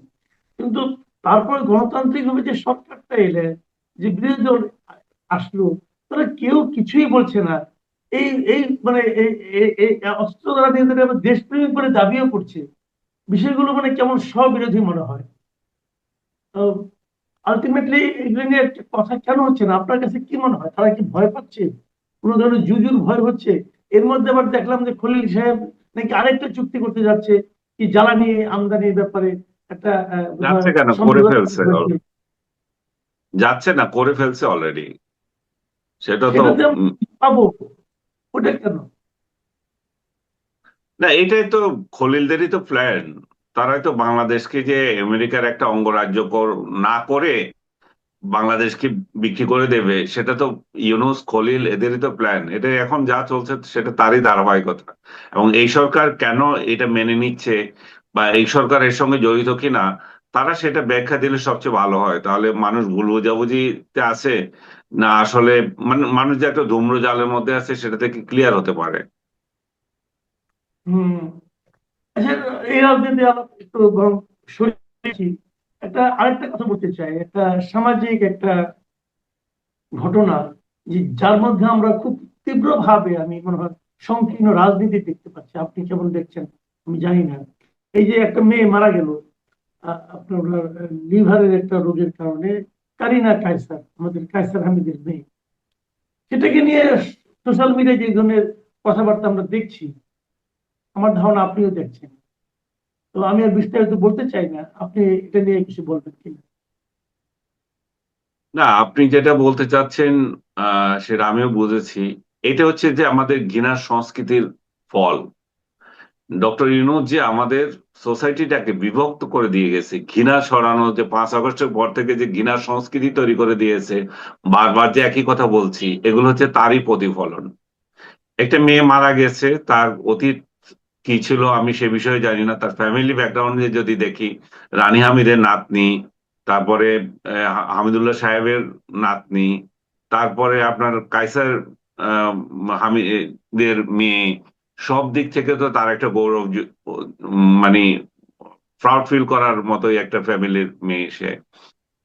কিন্তু তারপরে গণতান্ত্রিক ভাবে যে সরকারটা এলে, যে বিরোধী দল আসলো, তারা কেউ কিছুই বলছে না। এই এই মানে এই অস্ত্র দ্বারা নিজেদের আবার দেশপ্রেমিক বলে দাবিও করছে। বিষয়গুলো মানে কেমন স্ববিরোধী মনে হয়। আলটিমেটলি এগুলো নিয়ে একটা কথা কেন হচ্ছে না, আপনার কাছে কি মনে হয়? তারা কি ভয় পাচ্ছে, কোনো ধরনের জুজুর ভয় হচ্ছে? এর মধ্যে আবার দেখলাম যে খলিল সাহেব নাকি আরেকটা চুক্তি করতে যাচ্ছে, কি জ্বালানি আমদানির ব্যাপারে একটা যাচ্ছে কেন, করে ফেলছে, যাচ্ছে না করে ফেলছে অলরেডি। সেটা তো সেটাতে আমরা পাবো, ওটা কেন? না, এটাই তো খলিলদেরই তো প্ল্যান। তারাই তো বাংলাদেশকে যে আমেরিকার একটা অঙ্গরাজ্য না করে বাংলাদেশকে বিক্রি করে দেবে, সেটা তো ইউনূস খলিল এদেরই তো প্ল্যান। এটা এখন যা চলছে সেটা তারই ধারাবাহিকতা। এবং এই সরকার কেন এটা মেনে নিচ্ছে বা এই সরকার এর সঙ্গে জড়িত কিনা, তারা সেটা ব্যাখ্যা দিলে সবচেয়ে ভালো হয়। তাহলে মানুষ ভুল বোঝাবুঝিতে আছে না, আসলে মানুষ যে একটা ধূম্র জালের মধ্যে আছে সেটা থেকে ক্লিয়ার হতে পারে। হম। আচ্ছা, এই রাজনীতি আলাপ একটু বরং সরিয়েছি। একটা আরেকটা কথা বলতে চাই, একটা সামাজিক একটা ঘটনা, যে যার মধ্যে আমরা খুব তীব্রভাবে আমি মনে হয় সংকীর্ণ রাজনীতি দেখতে পাচ্ছি। আপনি কেমন দেখছেন আমি জানি না। এই যে একটা মেয়ে মারা গেল আপনার লিভারের একটা রোগের কারণে, কারিনা কায়সার, আমাদের কায়সার হামিদের মেয়ে, সেটাকে নিয়ে সোশ্যাল মিডিয়ায় যে ধরনের কথাবার্তা আমরা দেখছি, আমার ধারণা আপনিও দেখছেন। তো আমি আর বিস্তারিত বলতে চাই না, আপনি এটা নিয়ে কিছু বলবেন কিনা? না, আপনি যেটা বলতে চাচ্ছেন সেটা আমিও বুঝেছি। এটা হচ্ছে যে আমাদের ঘৃণার সংস্কৃতির ফল। ডক্টর ইউনূস যে আমাদের সোসাইটিটাকে বিভক্ত করে দিয়ে গেছে, ঘৃণা ছড়ানো, যে 5 আগস্টের পর থেকে যে ঘৃণার সংস্কৃতি তৈরি করে দিয়েছে, বারবার যে একই কথা বলছি, এগুলো হচ্ছে তারই প্রতিফলন। একটা মেয়ে মারা গেছে, তার অতীত কি ছিল আমি সে বিষয়ে জানি না। তার ফ্যামিলি ব্যাকগ্রাউন্ডে যদি দেখি, রানী হামিদের নাতনি, তারপরে হামিদুল্লাহ সাহেবের নাতনি, তারপরে আপনার কায়সার হামিদের মেয়ে, সব দিক থেকে তো তার একটা গৌরব, মানে প্রাউড ফিল করার মতোই একটা ফ্যামিলির মেয়ে।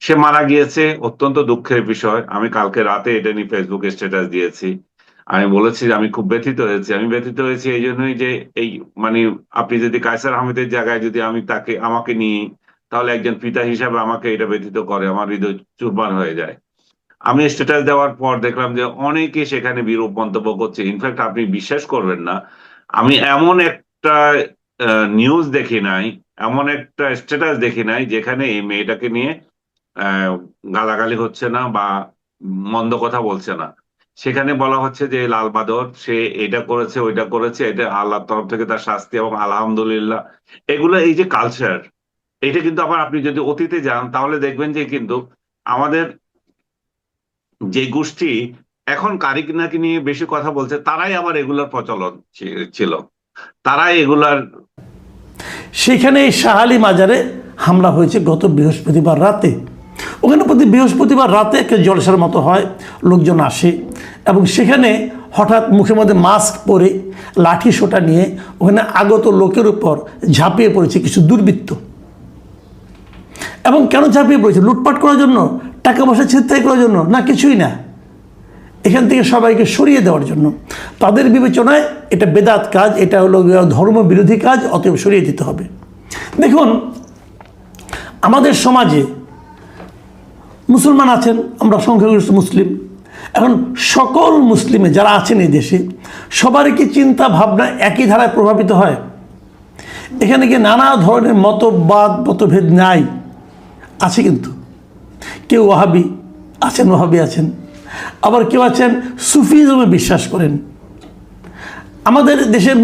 সে মারা গিয়েছে, অত্যন্ত দুঃখের বিষয়। আমি কালকে রাতে এটা নিয়ে ফেসবুকে স্ট্যাটাস দিয়েছি। আমি বলেছি যে আমি খুব ব্যথিত হয়েছি। আমি ব্যথিত হয়েছি এই জন্যই যে এই মানে আপনি যদি কায়সার আহমেদের জায়গায় যদি আমি আমাকে নিই, তাহলে একজন পিতা হিসাবে আমাকে এটা ব্যথিত করে, আমার হৃদয় চুরমার হয়ে যায়। আমি স্ট্যাটাস দেওয়ার পর দেখলাম যে অনেকে সেখানে বিরূপ মন্তব্য করছে। ইনফ্যাক্ট আপনি বিশ্বাস করবেন না, আমি এমন একটা নিউজ দেখি নাই, এমন একটা স্ট্যাটাস দেখি নাই যেখানে এই মেয়েটাকে নিয়ে গালাগালি হচ্ছে না বা মন্দ কথা বলছে না। সেখানে বলা হচ্ছে যে লাল বাদর সে এটা করেছে ওইটা করেছে, এটা আল্লাহর তরফ থেকে তার শাস্তি এবং আলহামদুলিল্লাহ। এগুলো এই যে কালচার, এটা কিন্তু আবার আপনি যদি অতীতে যান তাহলে দেখবেন যে কিন্তু আমাদের যে গোষ্ঠী এখন কারিনাকে নিয়ে বেশি কথা বলছে, তারাই আবার এগুলোর প্রচলন ছিল, তারাই এগুলার। সেখানে শাহ আলী মাজারে হামলা হয়েছে গত বৃহস্পতিবার রাতে। ওখানে প্রতি বৃহস্পতিবার রাতে একটা জলসার মতো হয়, লোকজন আসে এবং সেখানে হঠাৎ মুখের মধ্যে মাস্ক পরে লাঠি সোটা নিয়ে ওখানে আগত লোকের উপর ঝাঁপিয়ে পড়েছে কিছু দুর্বৃত্ত। এবং কেন ঝাঁপিয়ে পড়েছে? লুটপাট করার জন্য, টাকা পয়সা ছিনতাই করার জন্য? না, কিছুই না, এখান থেকে সবাইকে সরিয়ে দেওয়ার জন্য। তাদের বিবেচনায় এটা বেদাত কাজ, এটা হলো ধর্ম বিরোধী কাজ, অতএব সরিয়ে দিতে হবে। দেখুন, আমাদের সমাজে মুসলমান আছেন, আমরা সংখ্যাগরিষ্ঠ মুসলিম। এখন সকল মুসলিমে যারা আছেন এই দেশে সবারই কি চিন্তা ভাবনা একই ধারায় প্রভাবিত হয়? এখানে কি নানা ধরনের মতভেদ নাই? আছে, কিন্তু কেউ ওয়াহাবি আছেন, আবার কেউ আছেন সুফিজমে বিশ্বাস করেন। আমাদের দেশের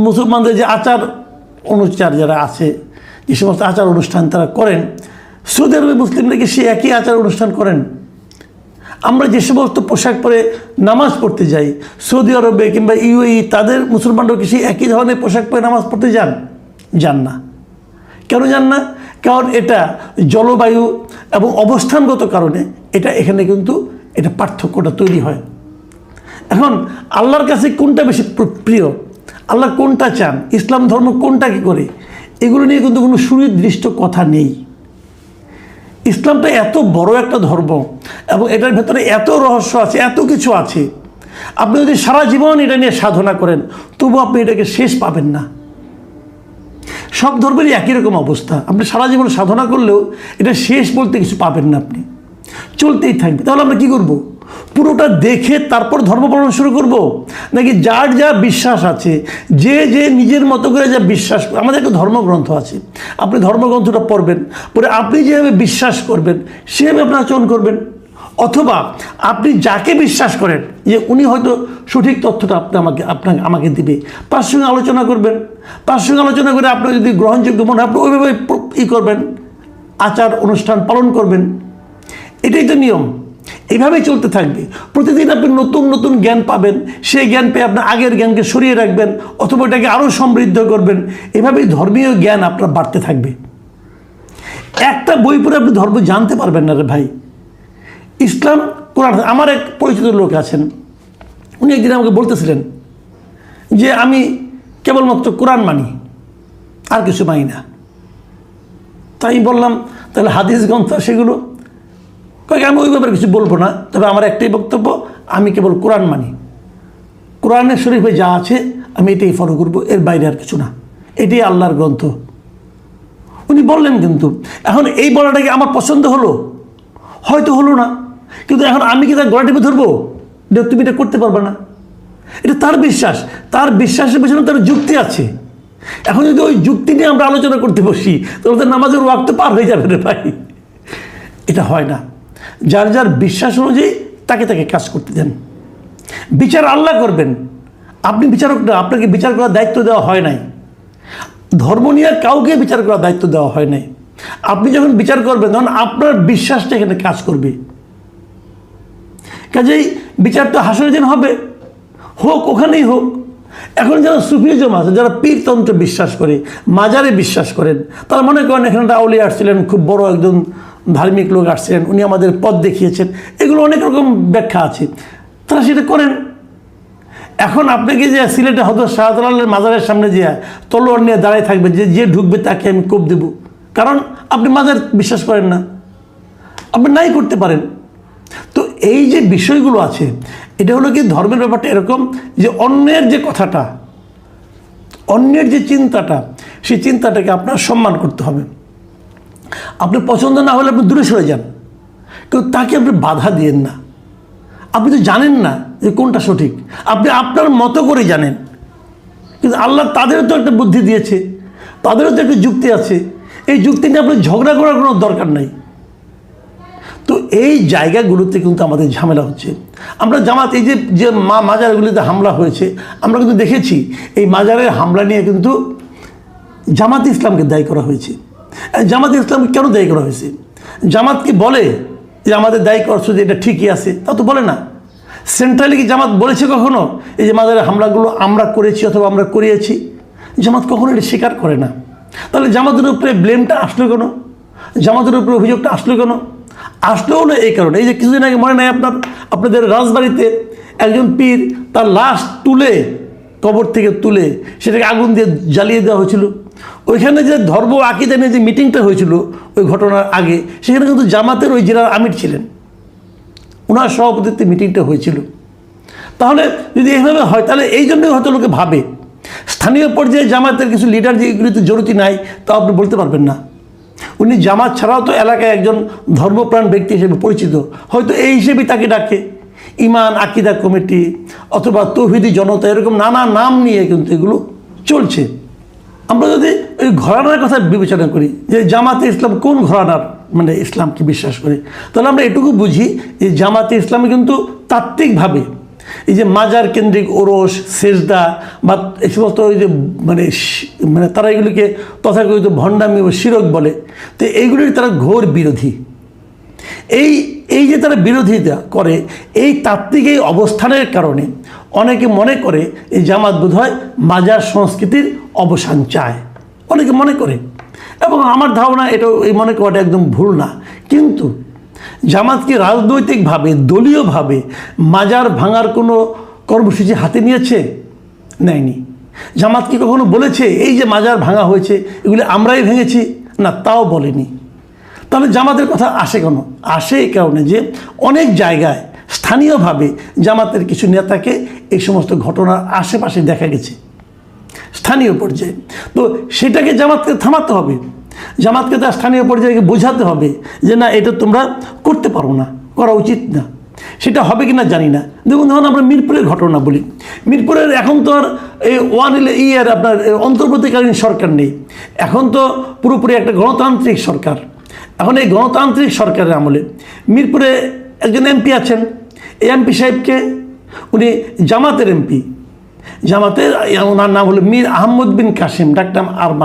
মুসলমানদের যে আচার অনুচার যারা আছে, যে সমস্ত আচার অনুষ্ঠান তারা করেন, সৌদি আরবে মুসলিমরা কি সে একই আচার অনুষ্ঠান করেন? আমরা যে সমস্ত পোশাক পরে নামাজ পড়তে যাই সৌদি আরবে কিংবা ইউএই, তাদের মুসলমানরা কি সেই একই ধরনের পোশাক পরে নামাজ পড়তে যান না? কেন যান না? কারণ এটা জলবায়ু এবং অবস্থানগত কারণে এখানে কিন্তু এটা পার্থক্যটা তৈরি হয়। এখন আল্লাহর কাছে কোনটা বেশি প্রিয়, আল্লাহ কোনটা চান, ইসলাম ধর্ম কোনটা কি করে, এগুলো নিয়ে কিন্তু কোনো সুনির্দিষ্ট কথা নেই। ইসলামটা এত বড় একটা ধর্ম এবং এটার ভেতরে এত রহস্য আছে, এত কিছু আছে। আপনি যদি সারা জীবন এটা নিয়ে সাধনা করেন তবু আপনি এটাকে শেষ পাবেন না। সব ধর্মেরই একই রকম অবস্থা, আপনি সারা জীবন সাধনা করলেও এটা শেষ বলতে কিছু পাবেন না, আপনি চলতেই থাকবে। তাহলে আমরা কি করব? পুরোটা দেখে তারপর ধর্ম পালন শুরু করব, নাকি যার যা বিশ্বাস আছে, যে নিজের মতো করে যা বিশ্বাস, আমাদের একটা ধর্মগ্রন্থ আছে, আপনি ধর্মগ্রন্থটা পড়বেন, পরে আপনি যেভাবে বিশ্বাস করবেন সেভাবে আপনি আচরণ করবেন। অথবা আপনি যাকে বিশ্বাস করেন যে উনি হয়তো সঠিক তথ্যটা আমাকে দিবে, তার সঙ্গে আলোচনা করবেন, তার সঙ্গে আলোচনা করে আপনার যদি গ্রহণযোগ্য মনে হয় আপনি ওইভাবে করবেন, আচার অনুষ্ঠান পালন করবেন। এটাই তো নিয়ম, এইভাবেই চলতে থাকবে। প্রতিদিন আপনি নতুন নতুন জ্ঞান পাবেন, সেই জ্ঞান পেয়ে আপনার আগের জ্ঞানকে সরিয়ে রাখবেন অথবা এটাকে আরও সমৃদ্ধ করবেন। এভাবেই ধর্মীয় জ্ঞান আপনার বাড়তে থাকবে। একটা বই পড়ে আপনি ধর্ম জানতে পারবেন না রে ভাই। ইসলাম, কোরআন। আমার এক পরিচিত লোক আছেন, উনি একদিন আমাকে বলতেছিলেন যে আমি কেবলমাত্র কোরআন মানি, আর কিছু মানি না। তাই বললাম তাহলে হাদিস গ্রন্থ সেগুলো? আমি ওই ব্যাপারে কিছু বলবো না, তবে আমার একটাই বক্তব্য, আমি কেবল কোরআন মানি, কোরআনের শরীফে যা আছে আমি এটাই ফলো করবো, এর বাইরে আর কিছু না, এটাই আল্লাহর গ্রন্থ। উনি বললেন, কিন্তু এখন এই বলাটাকে আমার পছন্দ হলো? হয়তো হলো না, কিন্তু এখন আমি কি তার গলা টিপে ধরবো তুমি এটা করতে পারবে না? এটা তার বিশ্বাস, তার বিশ্বাসের পেছনে তার যুক্তি আছে। এখন যদি ওই যুক্তি নিয়ে আমরা আলোচনা করতে বসি তাহলে তো নামাজের ওয়াক্ত পার হয়ে যাবে রে ভাই। এটা হয় না। যার যার বিশ্বাস অনুযায়ী তাকে কাজ করতে দেন। বিচার আল্লাহ করবেন, আপনি বিচারক না, আপনাকে বিচার করার দায়িত্ব দেওয়া হয় নাই। ধর্ম নিয়ে কাউকে বিচার করার দায়িত্ব দেওয়া হয় নাই। আপনি যখন বিচার করবেন তখন আপনার বিশ্বাসটা এখানে কাজ করবে। কাজেই বিচারটা হাসরের দিন হবে, হোক ওখানেই হোক। এখন যারা সুফিজম আছে, যারা পীরতন্ত্র বিশ্বাস করে, মাজারে বিশ্বাস করেন, তারা মনে করেন এখানে একটা আউলিয়া আসছিলেন, খুব বড় একজন ধার্মিক লোক আসছিলেন, উনি আমাদের পথ দেখিয়েছেন, এগুলো অনেক রকম ব্যাখ্যা আছে, তারা সেটা করেন। এখন আপনাকে যে সিলেটে হযরত শাহজালালের মাজারের সামনে যে তলোয়ার নিয়ে দাঁড়ায় থাকবে, যে ঢুকবে তাকে আমি কোপ দেব, কারণ আপনি মাজার বিশ্বাস করেন না, আপনি নাই করতে পারেন। তো এই যে বিষয়গুলো আছে, এটা হলো কি ধর্মের ব্যাপারটা এরকম যে অন্যের যে কথাটা, অন্যের যে চিন্তাটা, সেই চিন্তাটাকে আপনার সম্মান করতে হবে। আপনি পছন্দ না হলে আপনি দূরে সরে যান, কিন্তু তাকে আপনি বাধা দিয়েন না। আপনি তো জানেন না যে কোনটা সঠিক, আপনি আপনার মতো করে জানেন, কিন্তু আল্লাহ তাদেরও তো একটা বুদ্ধি দিয়েছে, তাদেরও তো একটা যুক্তি আছে। এই যুক্তি নিয়ে আপনার ঝগড়া করার কোনো দরকার নাই। তো এই জায়গাগুলোতে কিন্তু আমাদের ঝামেলা হচ্ছে। আমরা জামাত, এই যে মাজারগুলিতে হামলা হয়েছে, আমরা কিন্তু দেখেছি এই মাজারের হামলা নিয়ে কিন্তু জামাত ইসলামকে দায়ী করা হয়েছে। জামাত ইসলামকে কেন দায়ী করা হয়েছে? জামাত কি বলে যে আমাদের দায়ী করছো যে এটা ঠিকই আছে? তা তো বলে না। সেন্ট্রালি কি জামাত বলেছে কখনো এই যে মাজারের হামলাগুলো আমরা করেছি অথবা আমরা করিয়েছি? জামাত কখনো এটা স্বীকার করে না। তাহলে জামাতের উপরে ব্লেমটা আসলো কেন? জামাতের উপরে অভিযোগটা আসলো কেন? আসলেও না এই কারণে, এই যে কিছুদিন আগে মনে নাই আপনাদের রাজবাড়িতে একজন পীর তার লাশ তুলে কবর থেকে তুলে সেটাকে আগুন দিয়ে জ্বালিয়ে দেওয়া হয়েছিল। ওইখানে যে ধর্ম আকিদা নিয়ে যে মিটিংটা হয়েছিল ওই ঘটনার আগে, সেখানে কিন্তু জামাতের ওই জেলার আমির ছিলেন, ওনার সভাপতিত্বে মিটিংটা হয়েছিল। তাহলে যদি এইভাবে হয় তাহলে এই জন্যই হয়তো লোকে ভাবে স্থানীয় পর্যায়ে জামাতের কিছু লিডার যে এগুলিতে জড়িত নাই তা আপনি বলতে পারবেন না। উনি জামাত ছাড়াও তো এলাকায় একজন ধর্মপ্রাণ ব্যক্তি হিসেবে পরিচিত, হয়তো এই হিসেবেই তাকে ডাকে। ইমান আকিদা কমিটি অথবা তৌহিদি জনতা, এরকম নানা নাম নিয়ে কিন্তু এগুলো চলছে। আমরা যদি ওই ঘরানার কথা বিবেচনা করি যে জামাতে ইসলাম কোন ঘরানার মানে ইসলামকে বিশ্বাস করে, তাহলে আমরা এটুকু বুঝি যে জামাতে ইসলামে কিন্তু তাত্ত্বিকভাবে এই যে মাজার কেন্দ্রিক ওরস সেজদা বা এই সমস্ত ওই যে মানে তারা এগুলিকে তথাকথিত ভণ্ডামি ও শিরক বলে, তো এইগুলির তারা ঘোর বিরোধী। এই যে তারা বিরোধিতা করে, এই তাত্ত্বিক এই অবস্থানের কারণে অনেকে মনে করে এই জামাত বোধহয় মাজার সংস্কৃতির অবসান চায়, অনেকে মনে করে। এবং আমার ধারণা এটা এই মনে করাটা একদম ভুল না। কিন্তু জামাতকে রাজনৈতিকভাবে দলীয়ভাবে মাজার ভাঙার কোনো কর্মসূচি হাতে নিয়েছে? নেয়নি। জামাত কি কখনো বলেছে এই যে মাজার ভাঙা হয়েছে এগুলি আমরাই ভেঙেছি? না, তাও বলেনি। তাহলে জামাতের কথা আসে কেন? আসে এই কারণে যে অনেক জায়গায় স্থানীয়ভাবে জামাতের কিছু নেতাকে এই সমস্ত ঘটনার আশেপাশে দেখা গেছে স্থানীয় পর্যায়ে। তো সেটাকে জামাতকে থামাতে হবে, জামাতকে তার স্থানীয় পর্যায়ে বোঝাতে হবে যে না, এটা তোমরা করতে পারো না, করা উচিত না। সেটা হবে কি না জানি না। দেখুন, ধরুন আমরা মিরপুরের ঘটনা বলি, মিরপুরের এখন তো আর এই আপনার অন্তর্বর্তীকালীন সরকার নেই, এখন তো পুরোপুরি একটা গণতান্ত্রিক সরকার। এখন এই গণতান্ত্রিক সরকারের আমলে মিরপুরে একজন এমপি আছেন, এই এমপি সাহেবকে উনি জামাতের এমপি, জামাতের ওনার নাম হলো মীর আহমদ বিন কাসিম, ডাকনাম আরমান।